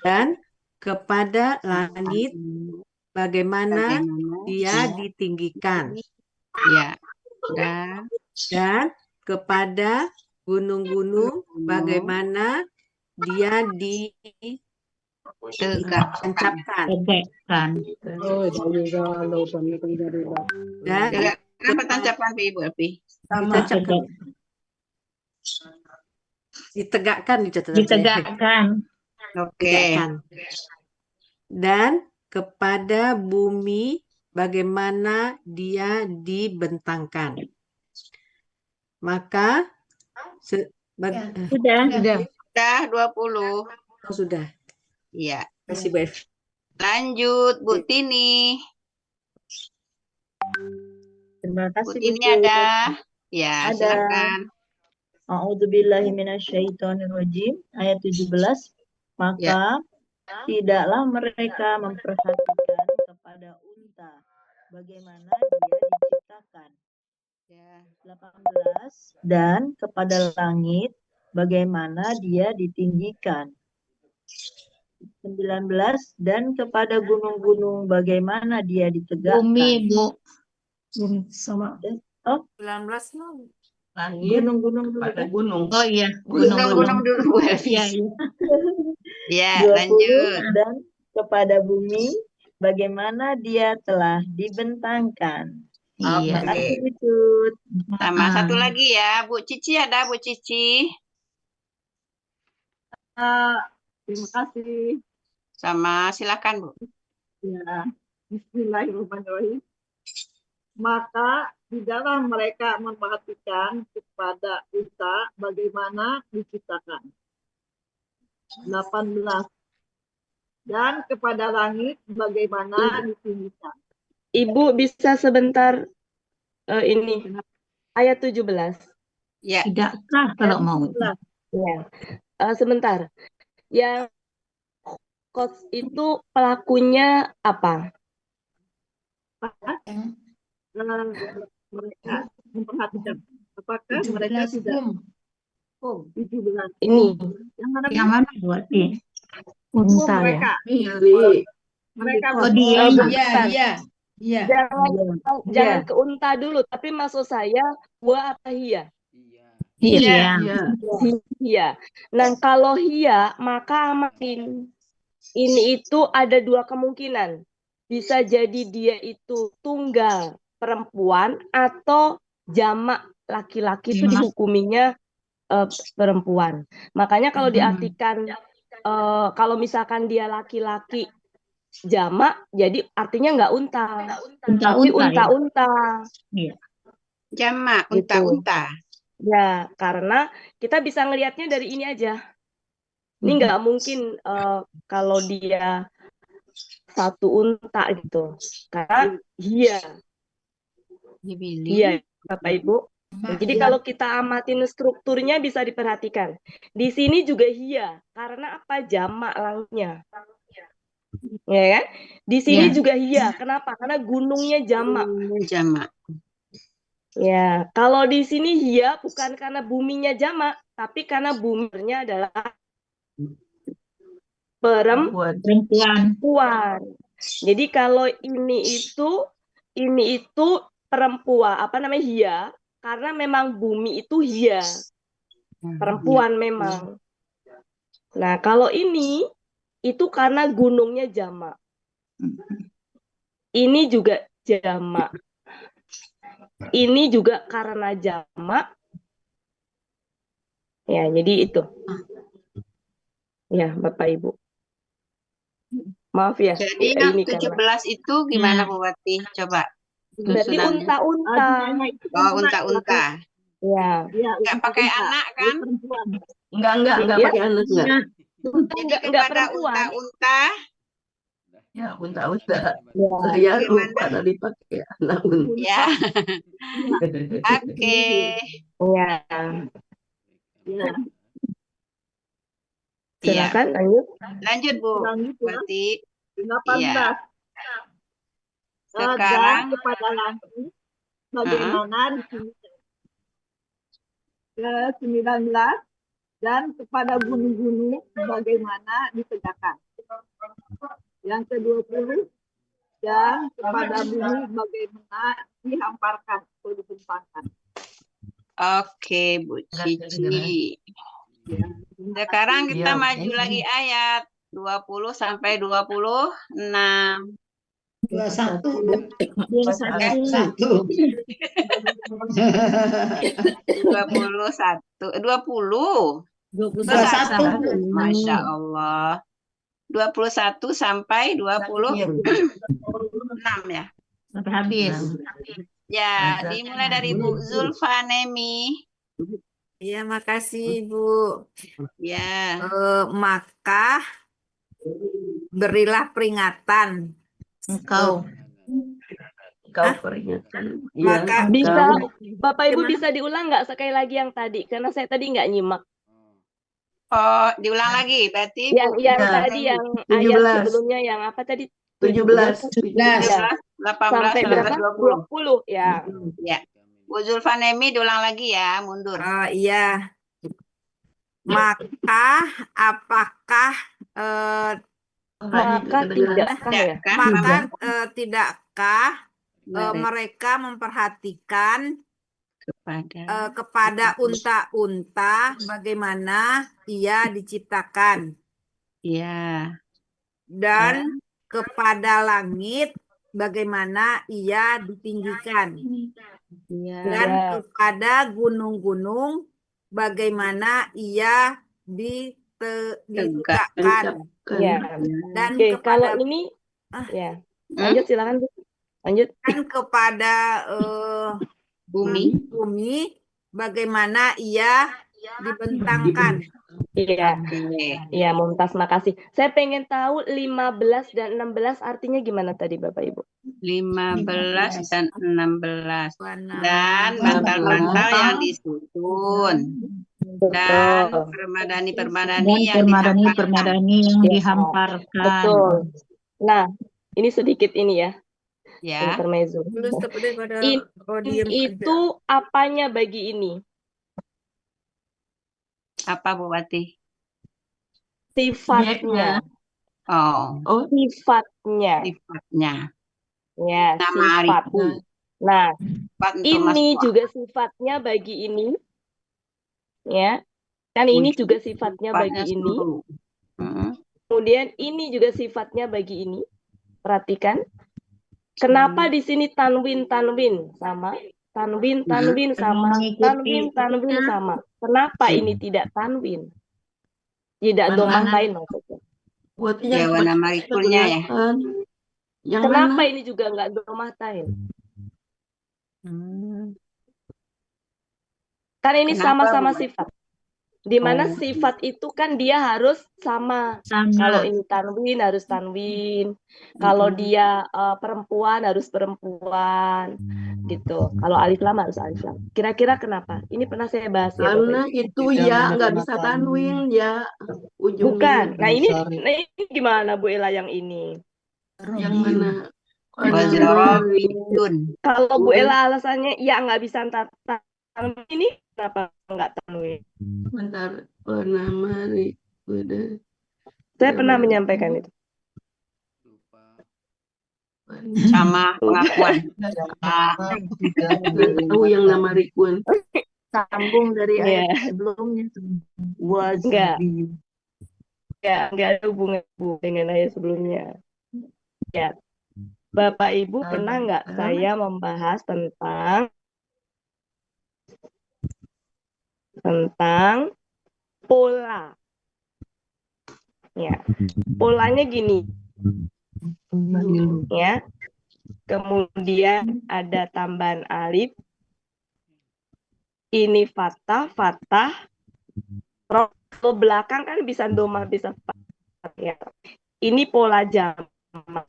dan kepada langit bagaimana dia ditinggikan ya dan kepada gunung-gunung bagaimana dia ditancapkan dan kenapa tancapan Ibu Api? ditegakkan. Oke. Dan kepada bumi bagaimana dia dibentangkan. Maka sudah 20. Sudah. Iya. Terima kasih Bu Evi. Lanjut Bu Tini. Terima kasih Bu Tini ada. Ya, silakan. A'udzubillahi minasyaitonirrajim ayat 17. Maka tidaklah mereka memperhatikan kepada unta bagaimana dia diciptakan. 18. Dan kepada langit bagaimana dia ditinggikan. 19. Dan kepada gunung-gunung bagaimana dia ditegakkan. Bumi sama 19 no. Gunung-gunung pada gunung. Oh iya, gunung dulu. Iya. Ya, 20. lanjut. Dan kepada bumi bagaimana dia telah dibentangkan. Iya. Sama satu lagi ya, Bu Cici ada Bu Cici. Terima kasih. Sama, silakan Bu. Ya, Bismillahirrahmanirrahim. Maka tidaklah mereka memperhatikan kepada unta bagaimana diciptakan. 18. Dan kepada langit bagaimana ditinggikan. Ibu bisa sebentar ini ayat 17. Ya. Tidakkah kalau mau? Ya. Sebentar. Yang kos itu pelakunya apa? Mereka memperhatikan apakah mereka tidak 17. Ini yang mana berarti? Unta mereka. ya. Mereka Iya. Jangan ke unta dulu, tapi maksud saya wa apa hiya? Iya. Nah, kalau hiya maka amatin. Ini itu ada dua kemungkinan. Bisa jadi dia itu tunggal perempuan atau jamak laki-laki itu dihukuminya perempuan. Makanya kalau diartikan kalau misalkan dia laki-laki jamak, jadi artinya nggak unta, tapi unta-unta. Iya. Jamak, unta-unta. Ya, karena kita bisa ngelihatnya dari ini aja. Ini nggak mungkin kalau dia satu unta gitu. Karena hiya, Dibiling. Bapak Ibu. Jadi kalau kita amatin strukturnya bisa diperhatikan. Di sini juga hiya, karena apa? Jamak langnya. Ya kan? Di sini juga hiya. Kenapa? Karena gunungnya jamak. Jamak. Ya, kalau di sini hiya bukan karena buminya jamak, tapi karena buminya adalah perempuan. Jadi kalau ini itu perempuan, apa namanya, hiya, karena memang bumi itu hiya. Perempuan memang. Nah, kalau ini itu karena gunungnya jamak. Ini juga jamak. Ini juga karena jamak. Ya, jadi itu. Ya, Bapak Ibu. Maaf ya. Jadi ini 17 karena. itu gimana Bu Wati? Coba. Berarti Susunannya. unta-unta. Oh, unta-unta. Ya. Nggak pakai anak kan? Enggak Ya. pakai anak enggak. Jadi Enggak kepada perempuan. unta-unta. Ya, unta-unta. Ya. Saya lupa tadi pakai anak unta. Ya. Oke. Ya. Ya. Silakan lanjut. Lanjut Bu. Lanjut ya. Berarti 18. iya. Dan Sekarang kepada langit bagaimana di sini. Ke-19 dan kepada gunung-gunung bagaimana ditegakkan. Yang ke-20 dan kepada bumi bagaimana dihamparkan atau ditumpangkan. Oke, Bu Cici. Sekarang kita maju lagi ayat 20 sampai 26. 21. 21. Masya Allah. 21 sampai 26 ya. Sampai habis. Ya, dimulai dari Bu Zulfanemi. Iya, makasih Bu. Ya. Maka berilah peringatan. Engkau. Peringatan. Maka Bisa, Bapak Ibu bisa diulang nggak sekali lagi yang tadi? Karena saya tadi nggak nyimak. Oh, diulang lagi. Berarti Yang tadi yang ayat sebelumnya yang apa tadi? 17. 18 sampai berapa? 20. 20 ya. Ya. Bu Zulfanemi diulang lagi ya, mundur. Oh iya. Maka apakah tidakkah mereka memperhatikan kepada unta-unta bagaimana ia diciptakan? Ya. Dan kepada langit bagaimana ia ditinggikan? Dan kepada gunung-gunung bagaimana ia ditegakkan. Dan kalau ini lanjut silakan Bu. Lanjut. Dan kepada bumi bagaimana ia dibentangkan. Iya. Iya, Mumtaz, makasih. Saya pengen tahu 15 dan 16 artinya gimana tadi Bapak Ibu? 15 dan 16. Dan bantal-bantal yang disusun. Dan permadani-permadani yang dihamparkan. Betul. Nah, ini sedikit ini ya. Ya. Intermezzo. Itu apanya bagi ini? Apa Bu Wati? Sifatnya. Oh. Sifatnya. Ya, sifat. Nah, ini juga sifatnya bagi ini. Ya. Kan ini juga sifatnya bagi ini. Kemudian ini juga sifatnya bagi ini. Perhatikan. Kenapa di sini tanwin sama? Tanwin sama. Tanwin sama. Kenapa ini tidak tanwin? Tidak domatain maksudnya. Ya, warna marikulnya ya. Kenapa ini juga nggak domatain? Karena ini sama-sama sifat. Di mana sifat itu kan dia harus sama. Kalau Sama. ini tanwin harus tanwin. Kalau dia perempuan harus perempuan. Gitu. Kalau alif lam harus alif lam. Kira-kira kenapa? Ini pernah saya bahas ya, Bapak Karena Ibu. itu ya nggak bisa tanwin ya ujungnya. Bukan. Nah ini gimana Bu Ella yang ini? Yang mana? Wazarobiyun. Kalau Bu Ella alasannya ya nggak bisa tanwin ini kenapa nggak tanwin? Bentar, nama udah. Saya pernah menyampaikan itu. Sama pengakuan. Tahu yang nama Rikuan. Sambung dari ayat sebelumnya. Enggak ada hubungan Bu dengan ayat sebelumnya. Ya. Bapak Ibu pernah nggak saya membahas tentang pola? Ya. Polanya gini. Ya. Kemudian ada tambahan alif. Ini fathah, ke belakang kan bisa domah, bisa fathah. Ya. Ini pola jamak.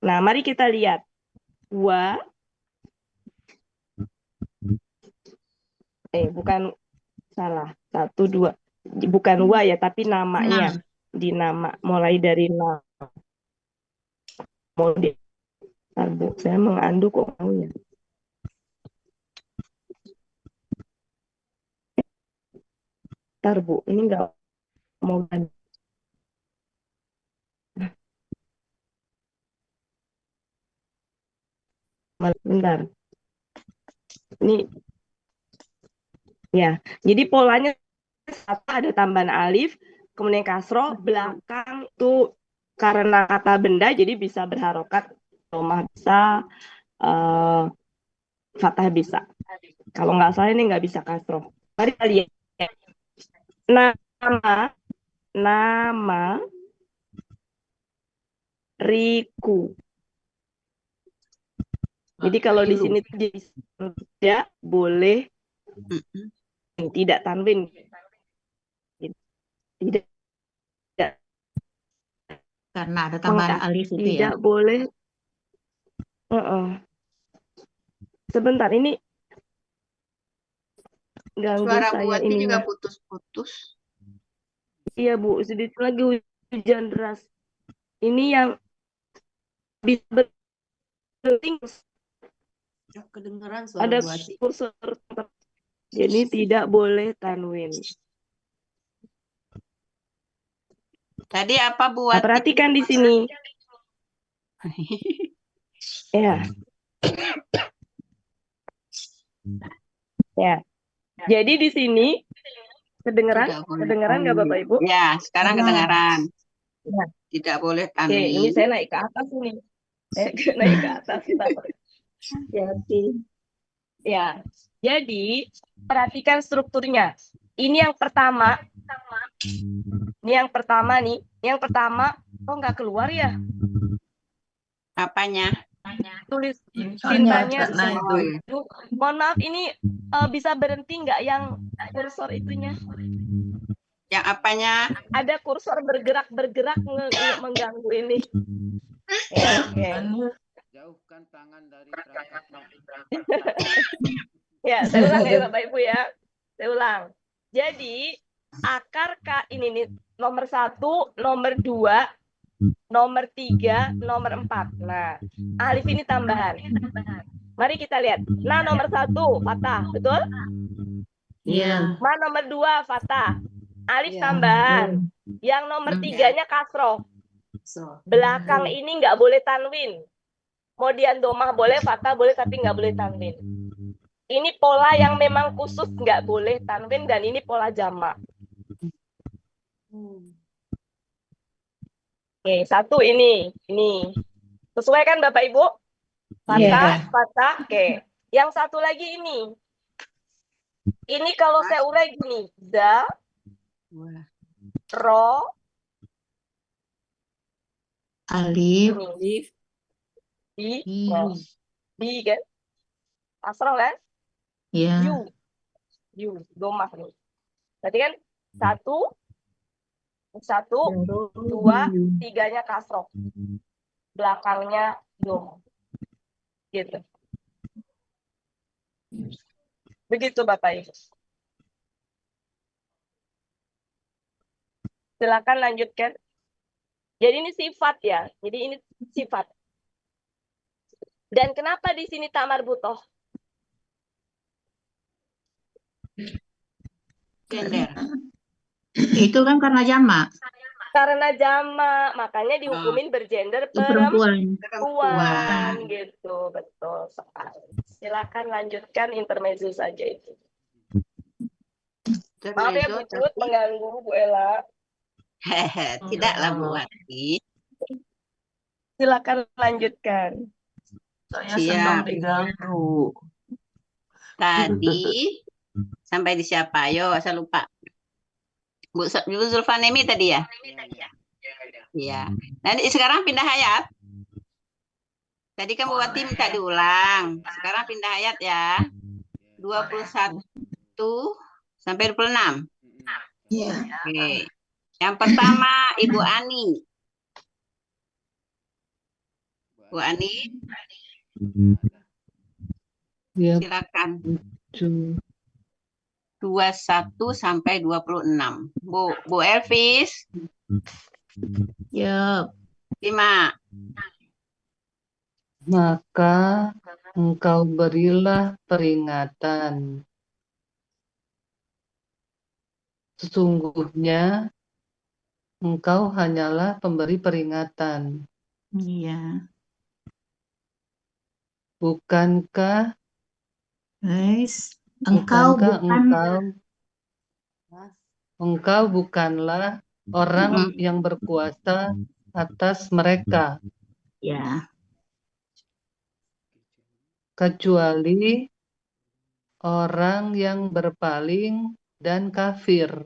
Nah, mari kita lihat. Bukan salah. 1, 2. Bukan wa ya, tapi namanya. Di nama. Mulai dari nama. Model. Bu, saya mengandu kok maunya. Ntar Bu, ini enggak mau ganti. Bentar. Ini ya. Jadi polanya ada tambahan alif, kemudian kasroh, belakang itu karena kata benda jadi bisa berharokat, domah bisa, fathah bisa. Kalau nggak salah ini nggak bisa kasroh. Mari kita lihat. Nama Riku. Jadi kalau di sini tidak boleh tidak tanwin. Tidak. Karena ada tambahan alif itu ya. Tidak boleh. Sebentar, ini ganggu Suara saya buatnya ini. juga putus-putus. Iya Bu, sedikit lagi hujan deras. Ini yang bisa penting. Kedengeran suara Ada buati. kursor. Jadi tidak boleh tanwin. Tadi apa buat? Nah, perhatikan di sini. Ya. Ya. Jadi di sini kedengeran nggak Bapak Ibu? Ya, sekarang kedengaran. Ya. Tidak boleh Oke, ini tanwin. saya naik ke atas ini. Naik ke atas kita. Ya. Jadi perhatikan strukturnya. Ini yang pertama. Ini yang pertama nih. Yang pertama, kok nggak keluar ya? Apanya? Tulis tintanya. Mohon maaf, ini bisa berhenti nggak yang kursor itunya? Yang apanya? Ada kursor bergerak mengganggu ini. Jauhkan tangan dari Ya, saya ulang ya Bapak Ibu ya. Saya ulang. Jadi akar ini nih nomor 1, nomor 2, nomor 3, nomor 4. Nah, alif ini tambahan. Mari kita lihat. Nah, nomor 1 fathah, betul? Iya. Ma nomor 2 fathah. Alif tambahan. Yang nomor 3-nya kasroh. Belakang ini nggak boleh tanwin. Kemudian domah boleh, fathah boleh, tapi nggak boleh tanwin. Ini pola yang memang khusus nggak boleh tanwin, dan ini pola jamak. Oke, 1 ini. Sesuai kan Bapak Ibu? Fathah, oke. Yang satu lagi ini. Ini kalau saya urai gini. Da, ro, alif, di kan? Kasroh kan? ya. Yu. domah nih. Berarti kan 1, 2, 3-nya kasroh. Belakangnya dom. Gitu. Begitu Bapak Ibu. Silakan lanjutkan. Jadi ini sifat ya. Jadi ini sifat. Dan kenapa di sini tak marbutoh? Gender. Itu kan karena jamak. Karena jamak, makanya dihukumin bergender Perempuan. perempuan gitu. Betul sekali. Silakan lanjutkan intermezzo saja itu. Maaf ya Bu Tut, mengganggu Bu Ella. Tidaklah Bu Wati. Silakan lanjutkan. Saya senang diganggu. Tadi sampai di siapa? Ayo, saya lupa. Bu Zulfanemi tadi ya? Iya. Nanti sekarang pindah ayat. Tadi kan Bu Wati minta diulang. Sekarang pindah ayat ya. 21 sampai 26. Iya. Oke. Yang pertama Ibu Ani. Bu Ani. Ya, Silakan. 21 sampai 26. Bu Elvis. Ya. 5. Maka engkau berilah peringatan. Sesungguhnya engkau hanyalah pemberi peringatan. Iya. Bukankah engkau bukanlah orang yang berkuasa atas mereka. Ya. Kecuali orang yang berpaling dan kafir.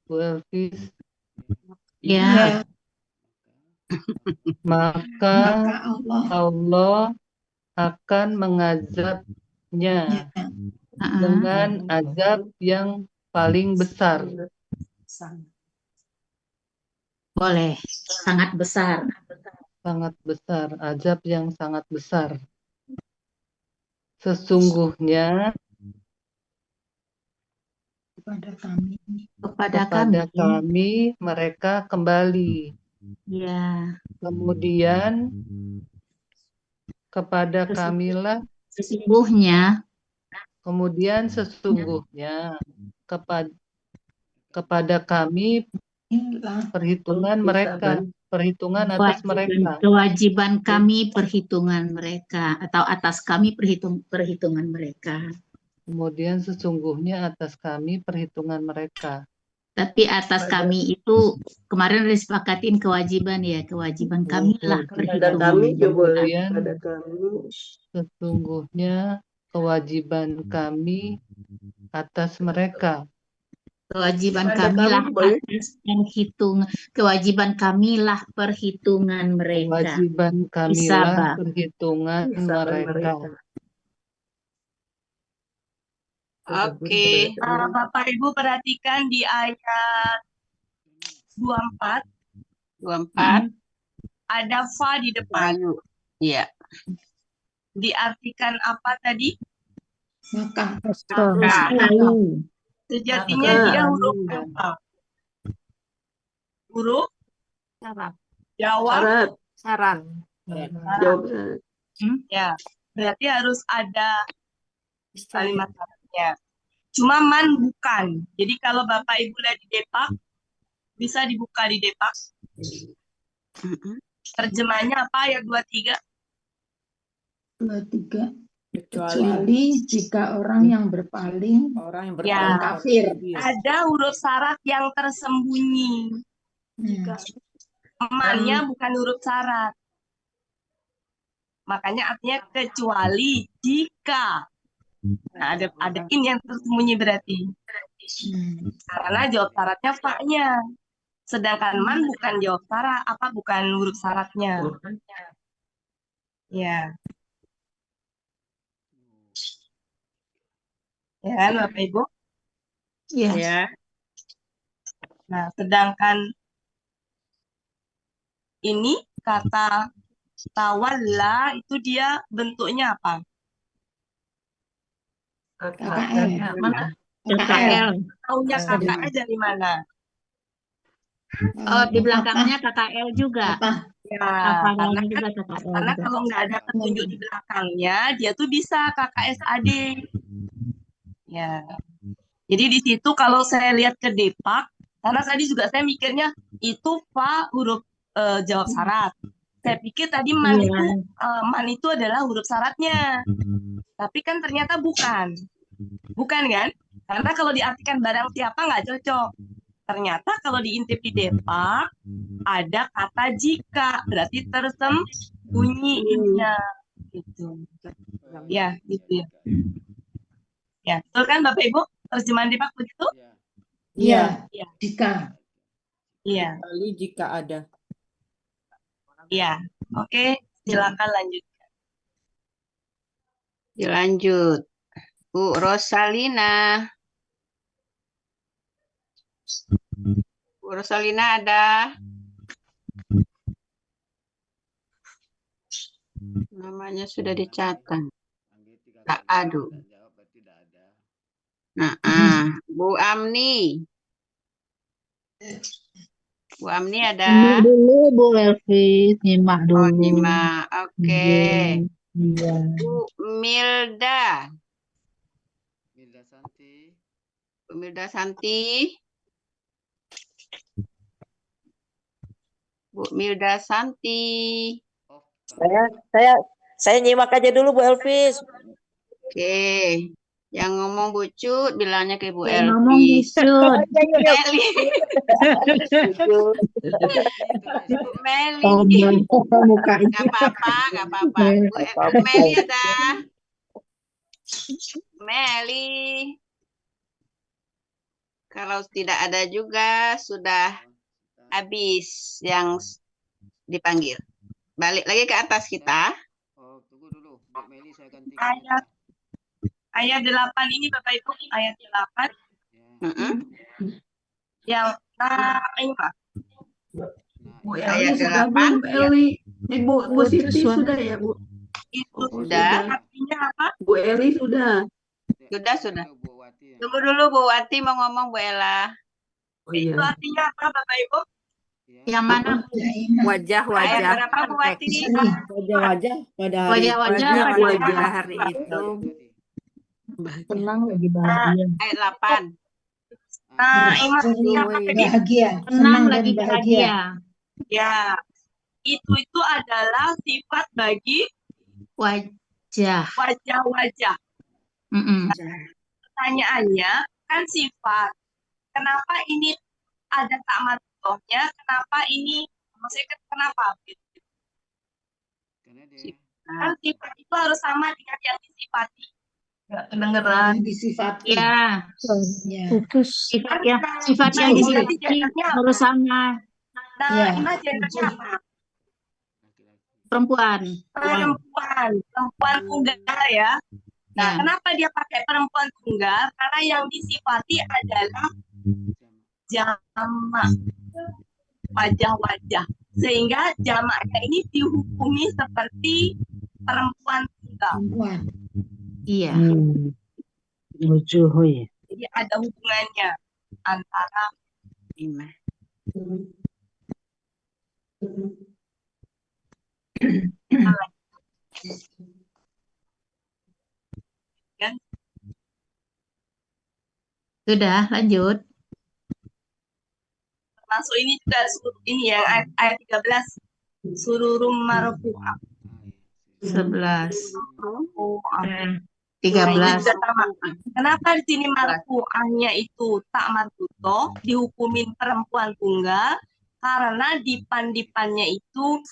Bu Elvis. Ya. Maka Allah akan mengazabnya dengan azab yang paling besar. Boleh, sangat besar. Sangat besar, azab yang sangat besar. Sesungguhnya kepada kami mereka kembali. Ya. Kemudian kepada kamilah sesungguhnya kepada kami perhitungan mereka, perhitungan atas mereka. Kewajiban kami perhitungan mereka atau atas kami perhitungan mereka. Kemudian sesungguhnya atas kami perhitungan mereka. Tapi atas kami itu kemarin udah disepakatin kewajiban ya, kewajiban kami lah perhitungan. Kemudian sesungguhnya kewajiban kami atas mereka. Kewajiban kamilah atas kewajiban kamilah perhitungan mereka. Kewajiban kamilah perhitungan mereka. Oke. Bapak Ibu perhatikan di ayat 24. Ada fa di depan. Iya. Diartikan apa tadi? Maka. Sejatinya dia huruf apa? Huruf? Jawab? Saran. Jawab. Ya, berarti harus ada kalimat syaratnya. Cuma man bukan. Jadi kalau Bapak Ibu lihat di Depak, bisa dibuka di Depak. Terjemahnya apa ayat 23? 23. Kecuali jika orang yang berpaling, Ya, kafir. ada huruf syarat yang tersembunyi. Man-nya bukan huruf syarat. Makanya artinya kecuali jika. Nah, ada in yang tersembunyi berarti. Karena jawab syaratnya fa-nya. Sedangkan man bukan jawab syarat, bukan huruf syaratnya. Ya. Ya kan Bapak Ibu? Iya. Ya. Nah, sedangkan ini kata tawalla itu dia bentuknya apa? KKL. Mana? KKL. Taunya KKL dari mana? Oh, di belakangnya KKL juga. Ya, Hafalnya juga KKL. karena juga. kalau nggak ada petunjuk di belakangnya, dia tuh bisa KKSAD. Ya. Jadi di situ kalau saya lihat ke Depak, karena tadi juga saya mikirnya itu fa huruf jawab syarat. Saya pikir tadi man itu adalah huruf syaratnya. Tapi kan ternyata bukan. Bukan kan? Karena kalau diartikan barang siapa nggak cocok. Ternyata kalau diintip di Depak ada kata jika, berarti tersembunyi ininya. Gitu. Ya, gitu ya. Ya, betul kan Bapak Ibu? Terjemahan Depak begitu? Iya. Iya. Jika. Iya. Kali jika ada. Iya. Oke, silakan lanjut. Dilanjut. Bu Rosalina. Bu Rosalina ada? Namanya sudah dicatat. Tak adu. Nah, Bu Amni. Bu Amni ada? Nyimak dulu Bu Elvi, nyimak dulu. Oh, nyimak. Oke. Iya. Bu Milda. Milda Santi. Bu Milda Santi. Bu Milda Santi. Saya nyimak aja dulu Bu Elvis. Oke. Yang ngomong Bu Cut bilangnya ke Bu Yang ngomong Bu Elvis. Cut. Meli. Bu Meli. Gak apa-apa, gak apa-apa. Bu Meli ada? Meli. Kalau tidak ada juga sudah habis yang dipanggil. Balik lagi ke atas kita. Oh, tunggu dulu. Bu Meli saya ganti. Ayat 8 ini Bapak Ibu, ayat 8. Yang ini Pak. Bu Ayat Eli sudah 8. belum Bu Eli? Bu Siti sudah ya Bu? Itu Sudah. artinya apa? Bu Eli sudah. Sudah. Tunggu dulu Bu Wati mau ngomong Bu Ella. Oh, iya. Itu artinya apa Bapak Ibu? Yang mana? Wajah-wajah. Ayat berapa Bu Wati? Wajah-wajah pada hari Wajah-wajah pada hari itu. Senang lagi bahagia. Ayat 8. Nah, ini apa tadi? Bahagia. Senang lagi bahagia. Ya, itu adalah sifat bagi Wajah. wajah-wajah. Pertanyaannya kan sifat. Kenapa ini ada ta'madohnya? Kenapa ini maksudnya kenapa? Kan sifat itu harus sama dengan yang disifati. Nggak kedengeran. Disifati. Ya. Fokus. Sifat yang disifati harus sama. Nah, Ya. ini gendernya apa? Perempuan. Perempuan tunggal ya. Nah, kenapa dia pakai perempuan tunggal? Karena yang disifati adalah jamak, wajah-wajah. Sehingga jamaknya ini dihukumi seperti perempuan tunggal. Iya. Lucu ya. Jadi ada hubungannya antara Ima. Sudah, lanjut. termasuk ini juga ini ya ayat 13 sururum marfu'ah 11. 13. Kenapa di sini marfu'ahnya itu tak marfu'ah dihukumin perempuan tunggal karena dipan-dipannya itu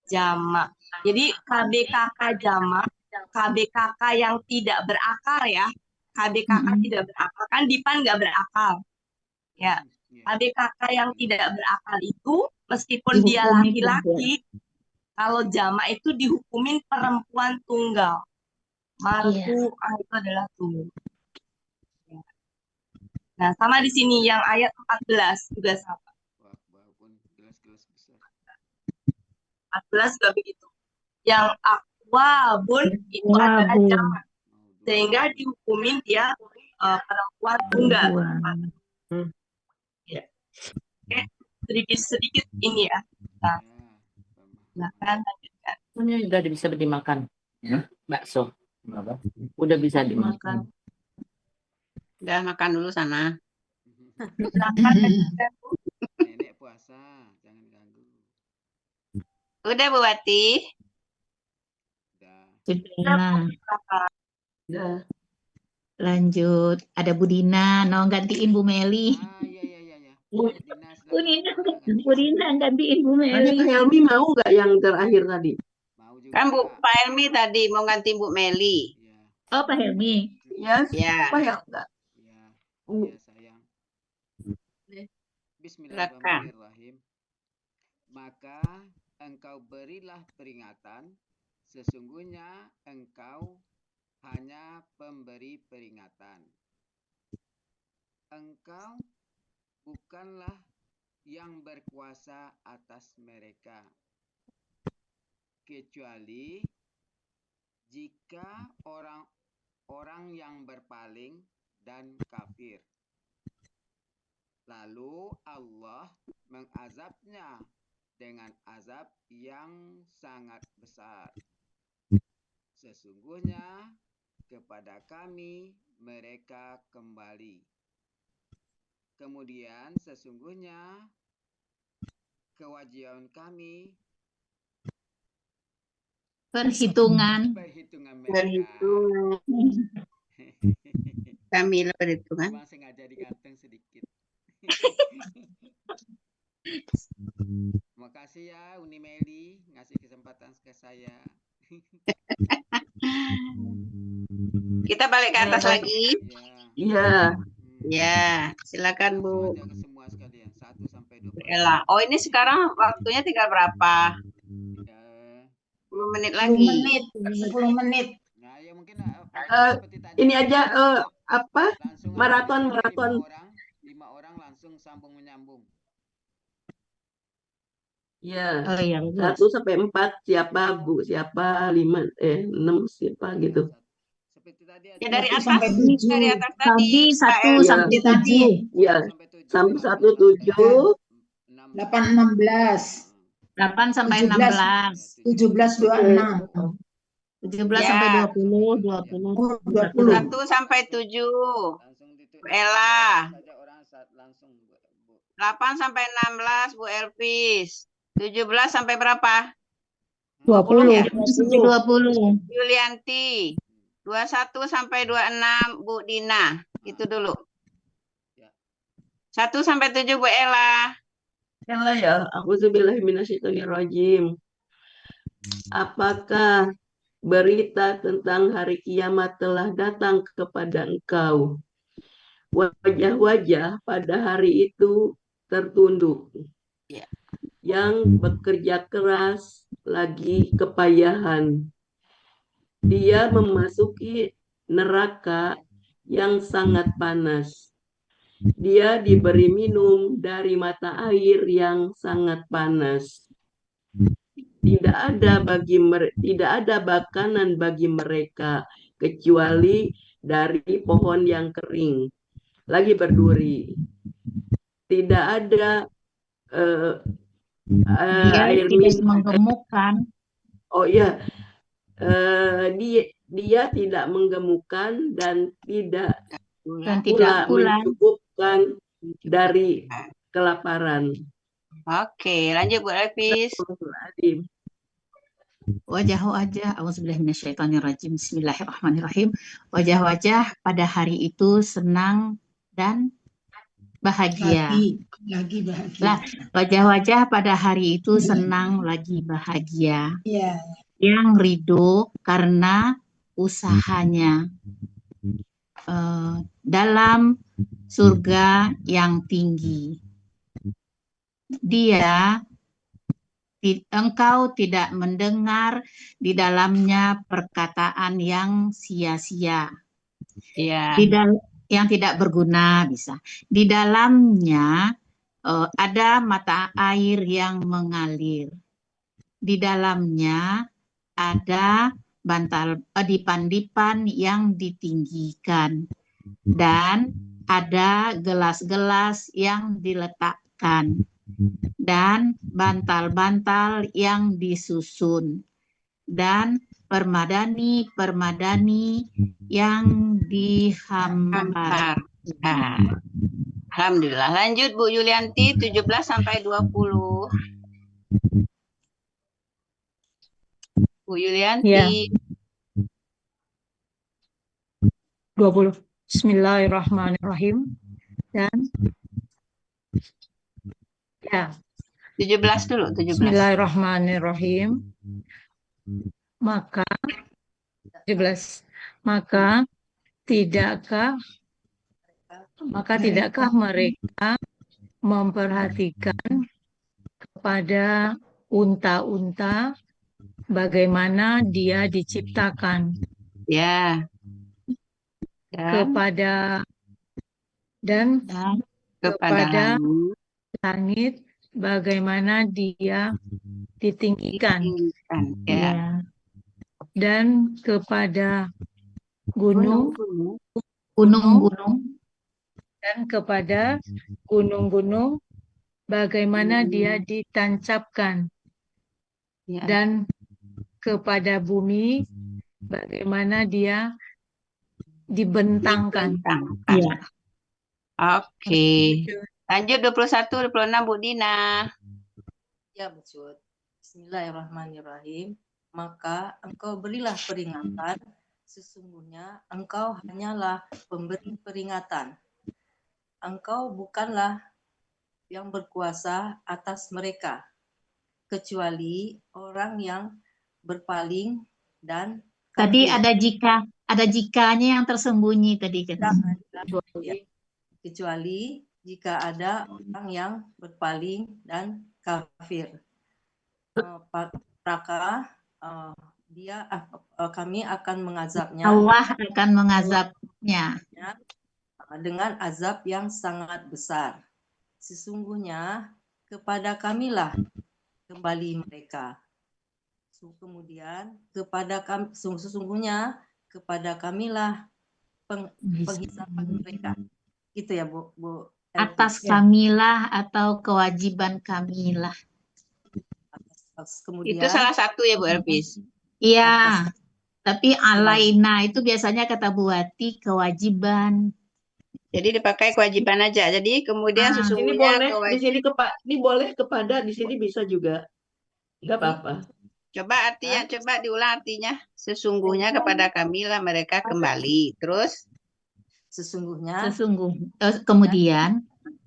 jamak. Jadi KBKK jamak, KBKK yang tidak berakar ya. KBKK tidak berakal kan dipan nggak berakal. Ya. KBKK yang tidak berakal itu meskipun dia laki-laki kalau jamak itu dihukumin perempuan tunggal. Marfu'ah itu adalah tumbuh. Nah, sama di sini yang ayat 14 juga sama. 14 juga begitu. Yang akwabun itu adalah jamak. Sehingga dihukumin dia perempuan tunggal. Ya. Oke, sedikit-sedikit ini ya. Nah, silakan lanjutkan. Ini udah bisa dimakan. Bakso. Udah bisa dimakan. Udah makan dulu sana. Silakan lanjutkan, Bu. Nenek puasa, jangan ganggu. Udah Bu Wati. Sudah. Udah. Lanjut. Ada Bu Dina, no gantiin Bu Meli. Bu Dina gantiin Bu Tadi Meli. Pak Helmi mau nggak yang terakhir tadi? Kan Bu Pak Helmi tadi mau ganti Bu Meli. Oh, Pak Helmi. Yes. Ya. Pak Helmi. Bismillahirrahmanirrahim. Maka engkau berilah peringatan, sesungguhnya engkau hanya pemberi peringatan. Engkau bukanlah yang berkuasa atas mereka, kecuali jika orang-orang yang berpaling dan kafir. Lalu Allah mengazabnya dengan azab yang sangat besar. Sesungguhnya kepada kami mereka kembali. Kemudian sesungguhnya kewajiban kami Perhitungan. mereka. Kami perhitungan. Memang sengaja diganteng sedikit. Makasih ya Uni Meli ngasih kesempatan ke saya. Kita balik ke atas lagi. Iya. Ya, silakan Bu. Ke semua sekalian 1 sampai 2. Ella. Oh, ini sekarang waktunya tinggal berapa? 10 menit lagi. 10 menit. Nah, ya mungkin Ini aja apa? Maraton. 5 orang langsung sambung menyambung. Ya. Oh iya, 1 sampai 4 siapa Bu, siapa 5 6 siapa gitu. Ya dari atas, sampai 7. dari atas tadi. 1 sampai 7. Ya. Sampai 1 7 8 16. 8 sampai 16. 17 26. 17 Ya. sampai 20, 20. 20. 1 sampai 7. Bu Ella. 8 sampai 16 Bu Elvis. 17 sampai berapa? 20 ya? sampai 20. Yulianti. 21 sampai 26 Bu Dina. Itu dulu. 1 sampai 7 Bu Ella. Ella ya, A'udzubillahiminasyaitonirrajim. Apakah berita tentang hari kiamat telah datang kepada engkau? Wajah-wajah pada hari itu tertunduk. Yang bekerja keras lagi kepayahan. Dia memasuki neraka yang sangat panas. Dia diberi minum dari mata air yang sangat panas. Tidak ada makanan bagi mereka kecuali dari pohon yang kering lagi berduri. Tidak ada air minum menggemukkan. Oh ya, dia tidak menggemukkan dan tidak pula mencukupkan dari kelaparan. Oke, lanjut Bu Elvis. Wajah-wajah, auzubillahiminasyaitonirrajim, bismillahirrahmanirrahim. Wajah-wajah pada hari itu senang dan bahagia. Lagi bahagia. Lah, wajah-wajah pada hari itu senang lagi bahagia. Iya. Yang ridho karena usahanya dalam surga yang tinggi. Dia engkau tidak mendengar di dalamnya perkataan yang sia-sia. Ya. Yang tidak berguna bisa. Di dalamnya ada mata air yang mengalir. Di dalamnya ada dipan-dipan yang ditinggikan dan ada gelas-gelas yang diletakkan dan bantal-bantal yang disusun dan permadani-permadani yang dihampar. Alhamdulillah. Lanjut Bu Yulianti 17 sampai 20. Bu Yulianti. Ya. 20. Bismillahirrahmanirrahim. Dan ya. 17 dulu, 17. Bismillahirrahmanirrahim. Maka 17. Maka tidakkah mereka memperhatikan kepada unta-unta bagaimana dia diciptakan, ya, kepada langit bagaimana dia ditinggikan, ya. Dan kepada gunung-gunung dan kepada gunung-gunung bagaimana dia ditancapkan, dan kepada bumi bagaimana dia dibentangkan. Ya. Oke. Lanjut 21, 26 Bu Dina. Ya, betul. Bismillahirrahmanirrahim. Maka engkau berilah peringatan, sesungguhnya engkau hanyalah pemberi peringatan. Engkau bukanlah yang berkuasa atas mereka, kecuali orang yang berpaling dan tadi kafir. ada jikanya yang tersembunyi tadi kan. Kecuali jika ada orang yang berpaling dan kafir. Maka kami akan mengazabnya. Allah akan mengazabnya dengan azab yang sangat besar. Sesungguhnya kepada kamilah kembali mereka. Kemudian sesungguhnya kepada kamilah penghisapan mereka. Gitu ya Bu. Atas kamilah atau kewajiban kamilah. Kemudian, itu salah satu ya Bu Elvis. Iya. Tapi alaina itu biasanya kata buati kewajiban. Jadi dipakai kewajiban aja. Jadi kemudian sesungguhnya di sini ini boleh kepada, di sini bisa juga. Enggak apa-apa. Coba artinya, coba diulang artinya. Sesungguhnya kepada kamilah mereka kembali. Terus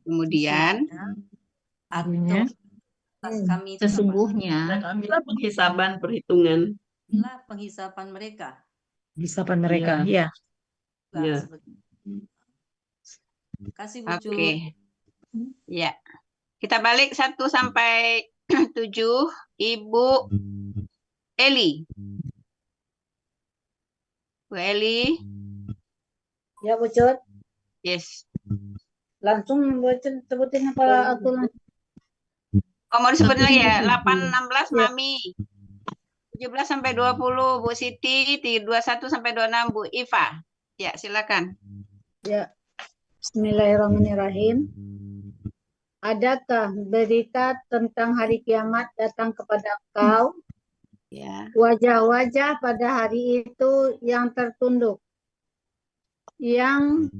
kemudian artinya kami sesungguhnya penghisaban perhitungan. Penghisapan mereka. Penghisapan mereka, ya. Ya. Kasih Bu. Oke. Ya. Kita balik 1 sampai 7. Ibu Eli. Bu Eli. Ya, Bu Cut. Yes. Langsung sebutin apa aturan. Oh, mau disebutin lagi ya? 8-16 Mami. 17 sampai 20 Bu Siti, 21 sampai 26 Bu Iva. Ya, silakan. Ya. Bismillahirrahmanirrahim. Adakah berita tentang hari kiamat datang kepada kau? Ya. Wajah-wajah pada hari itu yang tertunduk, yang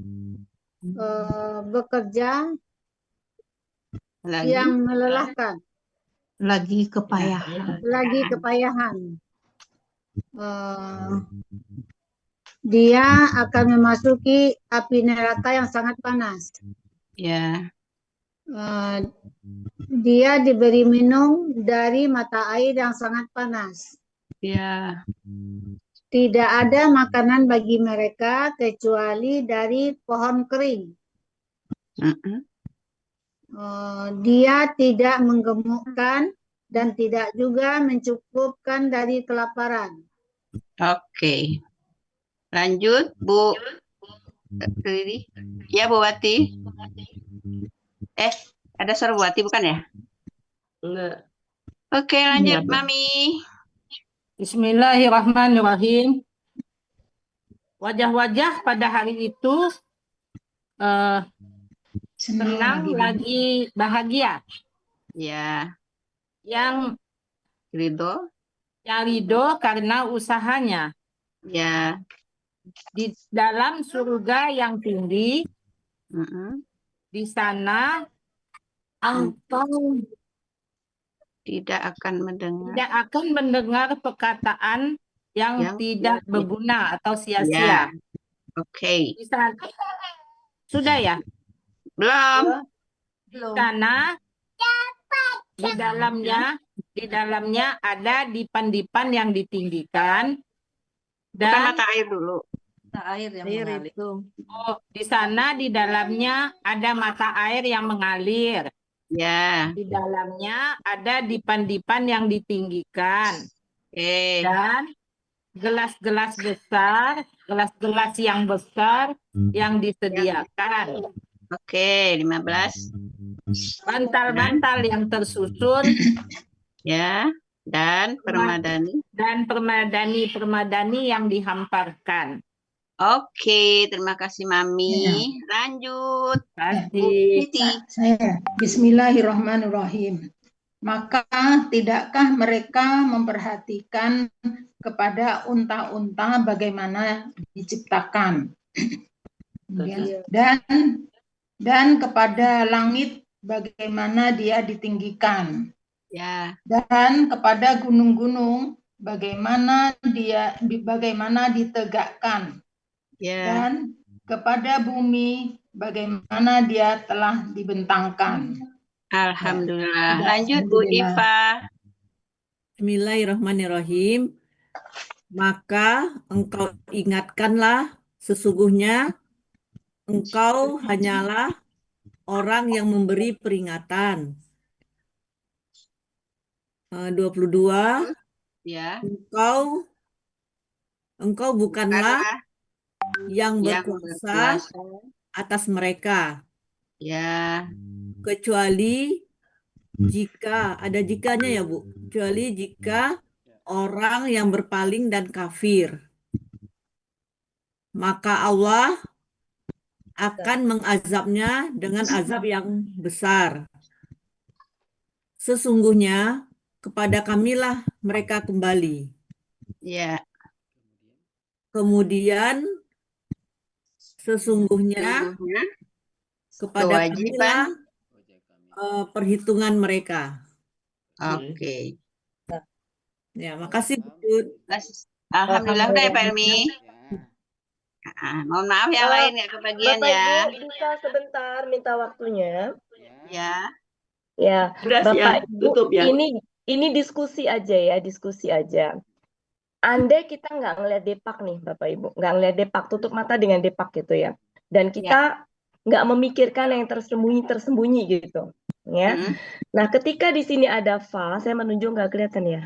bekerja, yang melelahkan, lagi kepayahan. Dia akan memasuki api neraka yang sangat panas. Ya. Dia diberi minum dari mata air yang sangat panas. Ya. Tidak ada makanan bagi mereka kecuali dari pohon kering. Dia tidak menggemukkan dan tidak juga mencukupkan dari kelaparan. Oke. Lanjut, Bu Riri. Ya, Bu Wati. Ada suara Bu Wati bukan ya? Enggak. Oke, lanjut, Enggak. Mami. Bismillahirrahmanirrahim. Wajah-wajah pada hari itu senang lagi bahagia. Ya. Yang ridho karena usahanya. Ya. Di dalam surga yang tinggi, di sana engkau tidak akan mendengar perkataan yang tidak berguna atau sia-sia. Ya. Oke. Di sana sudah ya? Belum. Di sana di dalamnya ada dipan-dipan yang ditinggikan dan Bukan mata air dulu. Mata air yang mengalir. Di sana di dalamnya ada mata air yang mengalir. Ya. Di dalamnya ada dipan-dipan yang ditinggikan. Dan gelas-gelas yang besar yang disediakan. Oke, 15. Bantal-bantal yang tersusun. Ya, dan permadani. Dan permadani yang dihamparkan. Oke, terima kasih Mami. Lanjut. Saya. Bismillahirrahmanirrahim. Maka tidakkah mereka memperhatikan kepada unta-unta bagaimana diciptakan? Dan kepada langit bagaimana dia ditinggikan. Ya. Dan kepada gunung-gunung bagaimana ditegakkan. Ya. Dan kepada bumi bagaimana dia telah dibentangkan. Alhamdulillah. Lanjut Bu Diva. Bismillahirrahmanirrahim. Maka engkau ingatkanlah sesungguhnya engkau hanyalah orang yang memberi peringatan. 22. Ya. Engkau bukanlah yang berkuasa atas mereka. Ya. Kecuali jika ada jikanya ya Bu. Kecuali jika orang yang berpaling dan kafir. Maka Allah akan mengazabnya dengan azab yang besar. Sesungguhnya kepada kamilah mereka kembali. Ya. Kemudian sesungguhnya kepada kamilah perhitungan mereka. Oke. Ya, makasih Bu. Alhamdulillah udah ya Pak Elmi. Mohon maaf yang lain ya kebagian Bapak ya. Ibu bisa sebentar minta waktunya. Ya. Ya, Sudah Bapak siap, Ibu, tutup ya. ini diskusi aja ya, diskusi aja. Andai kita nggak ngeliat depak nih, Bapak Ibu, nggak ngeliat depak, tutup mata dengan depak gitu ya. Dan kita nggak memikirkan yang tersembunyi gitu, ya. Nah, ketika di sini ada fa, saya menunjuk nggak kelihatan ya.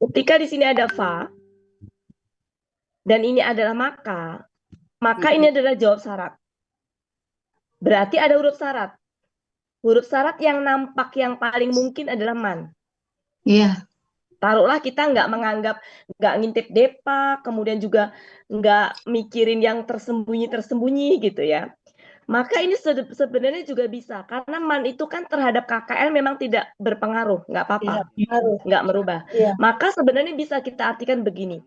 Ketika di sini ada fa, dan ini adalah maka ini adalah jawab syarat. Berarti ada huruf syarat. Huruf syarat yang nampak yang paling mungkin adalah man. Iya. Taruhlah kita nggak menganggap, nggak ngintip depak, kemudian juga nggak mikirin yang tersembunyi gitu ya. Maka ini sebenarnya juga bisa, karena man itu kan terhadap KKL memang tidak berpengaruh, nggak apa-apa, nggak merubah. Iya. Maka sebenarnya bisa kita artikan begini,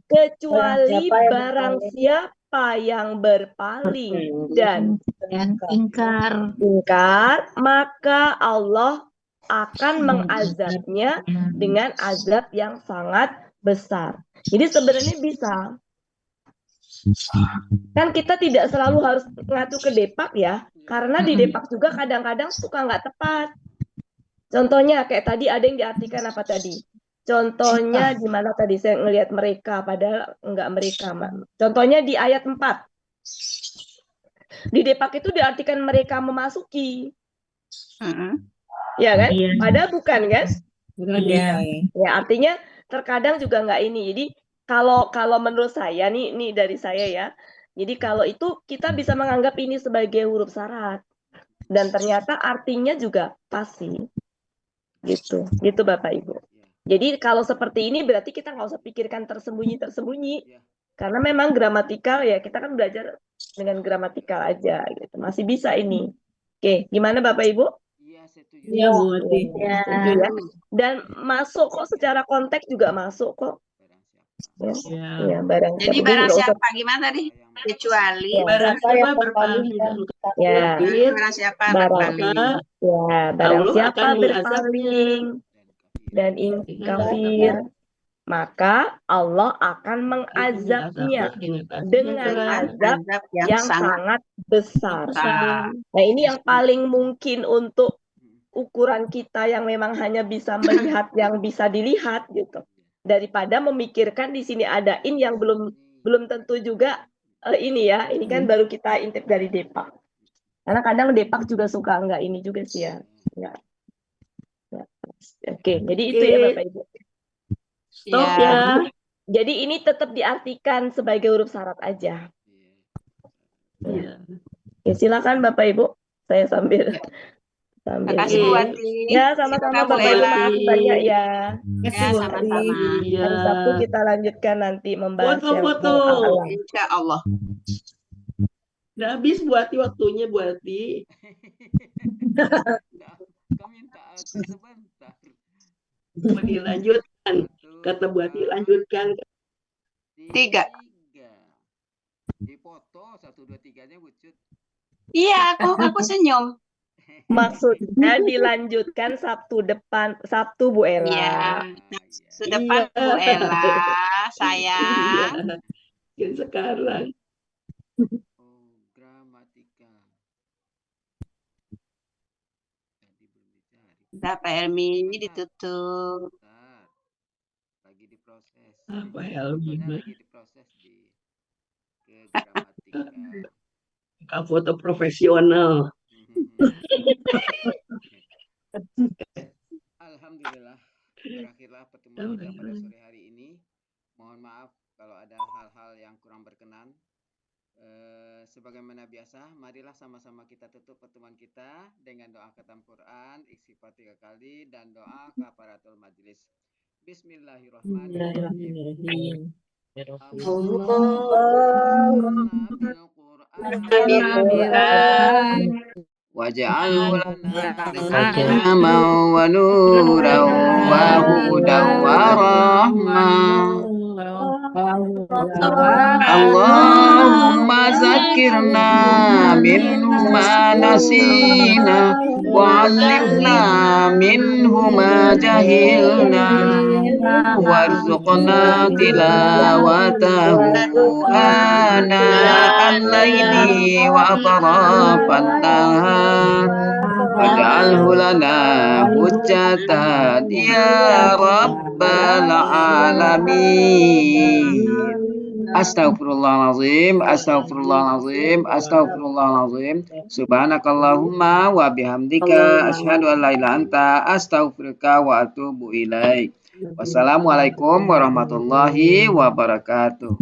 kecuali barang siapa yang berpaling dan ingkar, maka Allah akan mengazabnya dengan azab yang sangat besar. Jadi sebenarnya bisa. Kan kita tidak selalu harus ngacu ke depak ya, karena di depak juga kadang-kadang suka nggak tepat. Contohnya kayak tadi ada yang diartikan apa tadi? Contohnya di mana tadi saya ngelihat mereka, padahal enggak mereka. Contohnya di ayat 4. Di depak itu diartikan mereka memasuki. Ya kan? Iya. Padahal bukan kan? Iya. Ya, artinya terkadang juga nggak ini. Jadi kalau menurut saya nih dari saya ya. Jadi kalau itu kita bisa menganggap ini sebagai huruf syarat dan ternyata artinya juga pasti. Gitu Bapak Ibu. Jadi kalau seperti ini berarti kita nggak usah pikirkan tersembunyi karena memang gramatikal ya kita kan belajar dengan gramatikal aja gitu. Masih bisa ini. Oke, gimana Bapak Ibu? Iya, Bu Wati. Ya. Dan masuk kok secara konteks juga masuk kok. Ya, barang Jadi siapa. barang Nggak usah- siapa gimana tadi? Kecuali Barang siapa berpaling dan Ya. barang siapa berpaling. Ya, barang Allah siapa akan berpaling dan kafir, maka Allah akan mengazabnya dengan azab yang sangat besar. Nah, ini yang paling mungkin untuk ukuran kita yang memang hanya bisa melihat yang bisa dilihat gitu. Daripada memikirkan di sini ada yang belum tentu juga ini ya. Ini kan baru kita intip dari Depak. Karena kadang Depak juga suka enggak ini juga sih ya. Enggak. Oke, jadi itu ya Bapak Ibu. Stop ya. Jadi ini tetap diartikan sebagai huruf syarat aja. Iya. Ya, silakan Bapak Ibu. Saya sambil. Makasih Bu Wati. Ya, sama-sama Bapak Ibu. Makasih banyak ya. Ya, sama-sama. Hari Sabtu kita lanjutkan nanti membahas Foto-foto. Insya Allah. Udah habis Bu Wati waktunya Bu Wati. Mau dilanjutkan. Kata Bu Wati lanjutkan. 3. Dipoto 1, 2, 3-nya wujud. Iya, aku senyum. Maksudnya dilanjutkan Sabtu Bu Ella. Iya. Sabtu depan Bu Ella, sayang. Sekarang. Udah Pak Helmi ditutup. Lagi diproses. Apa Helmi? Lagi diproses ke gramatika. Foto profesional. Alhamdulillah, berakhirlah pertemuan kita pada sore hari ini. Mohon maaf kalau ada hal-hal yang kurang berkenan. Sebagaimana biasa, marilah sama-sama kita tutup pertemuan kita dengan doa khatam Quran, istighfar 3 kali, dan doa kafaratul majlis. Bismillahirrahmanirrahim. Waj'alhu lana wa nuran wa hudan wa rahmah. Allahumma zakirna minhu ma nasina wa 'allimna minhu ma jahilna warzuqna tilawatahu ana al-laili wa atrafan nahar waj'alhu lana hujjatan ya rabbal alamin. Astaghfirullahalazim, astaghfirullahalazim, astaghfirullahalazim. Subhanakallahumma wa bihamdika asyhadu an la ilaha anta astaghfiruka wa atubu ilaik. Wassalamualaikum warahmatullahi wabarakatuh.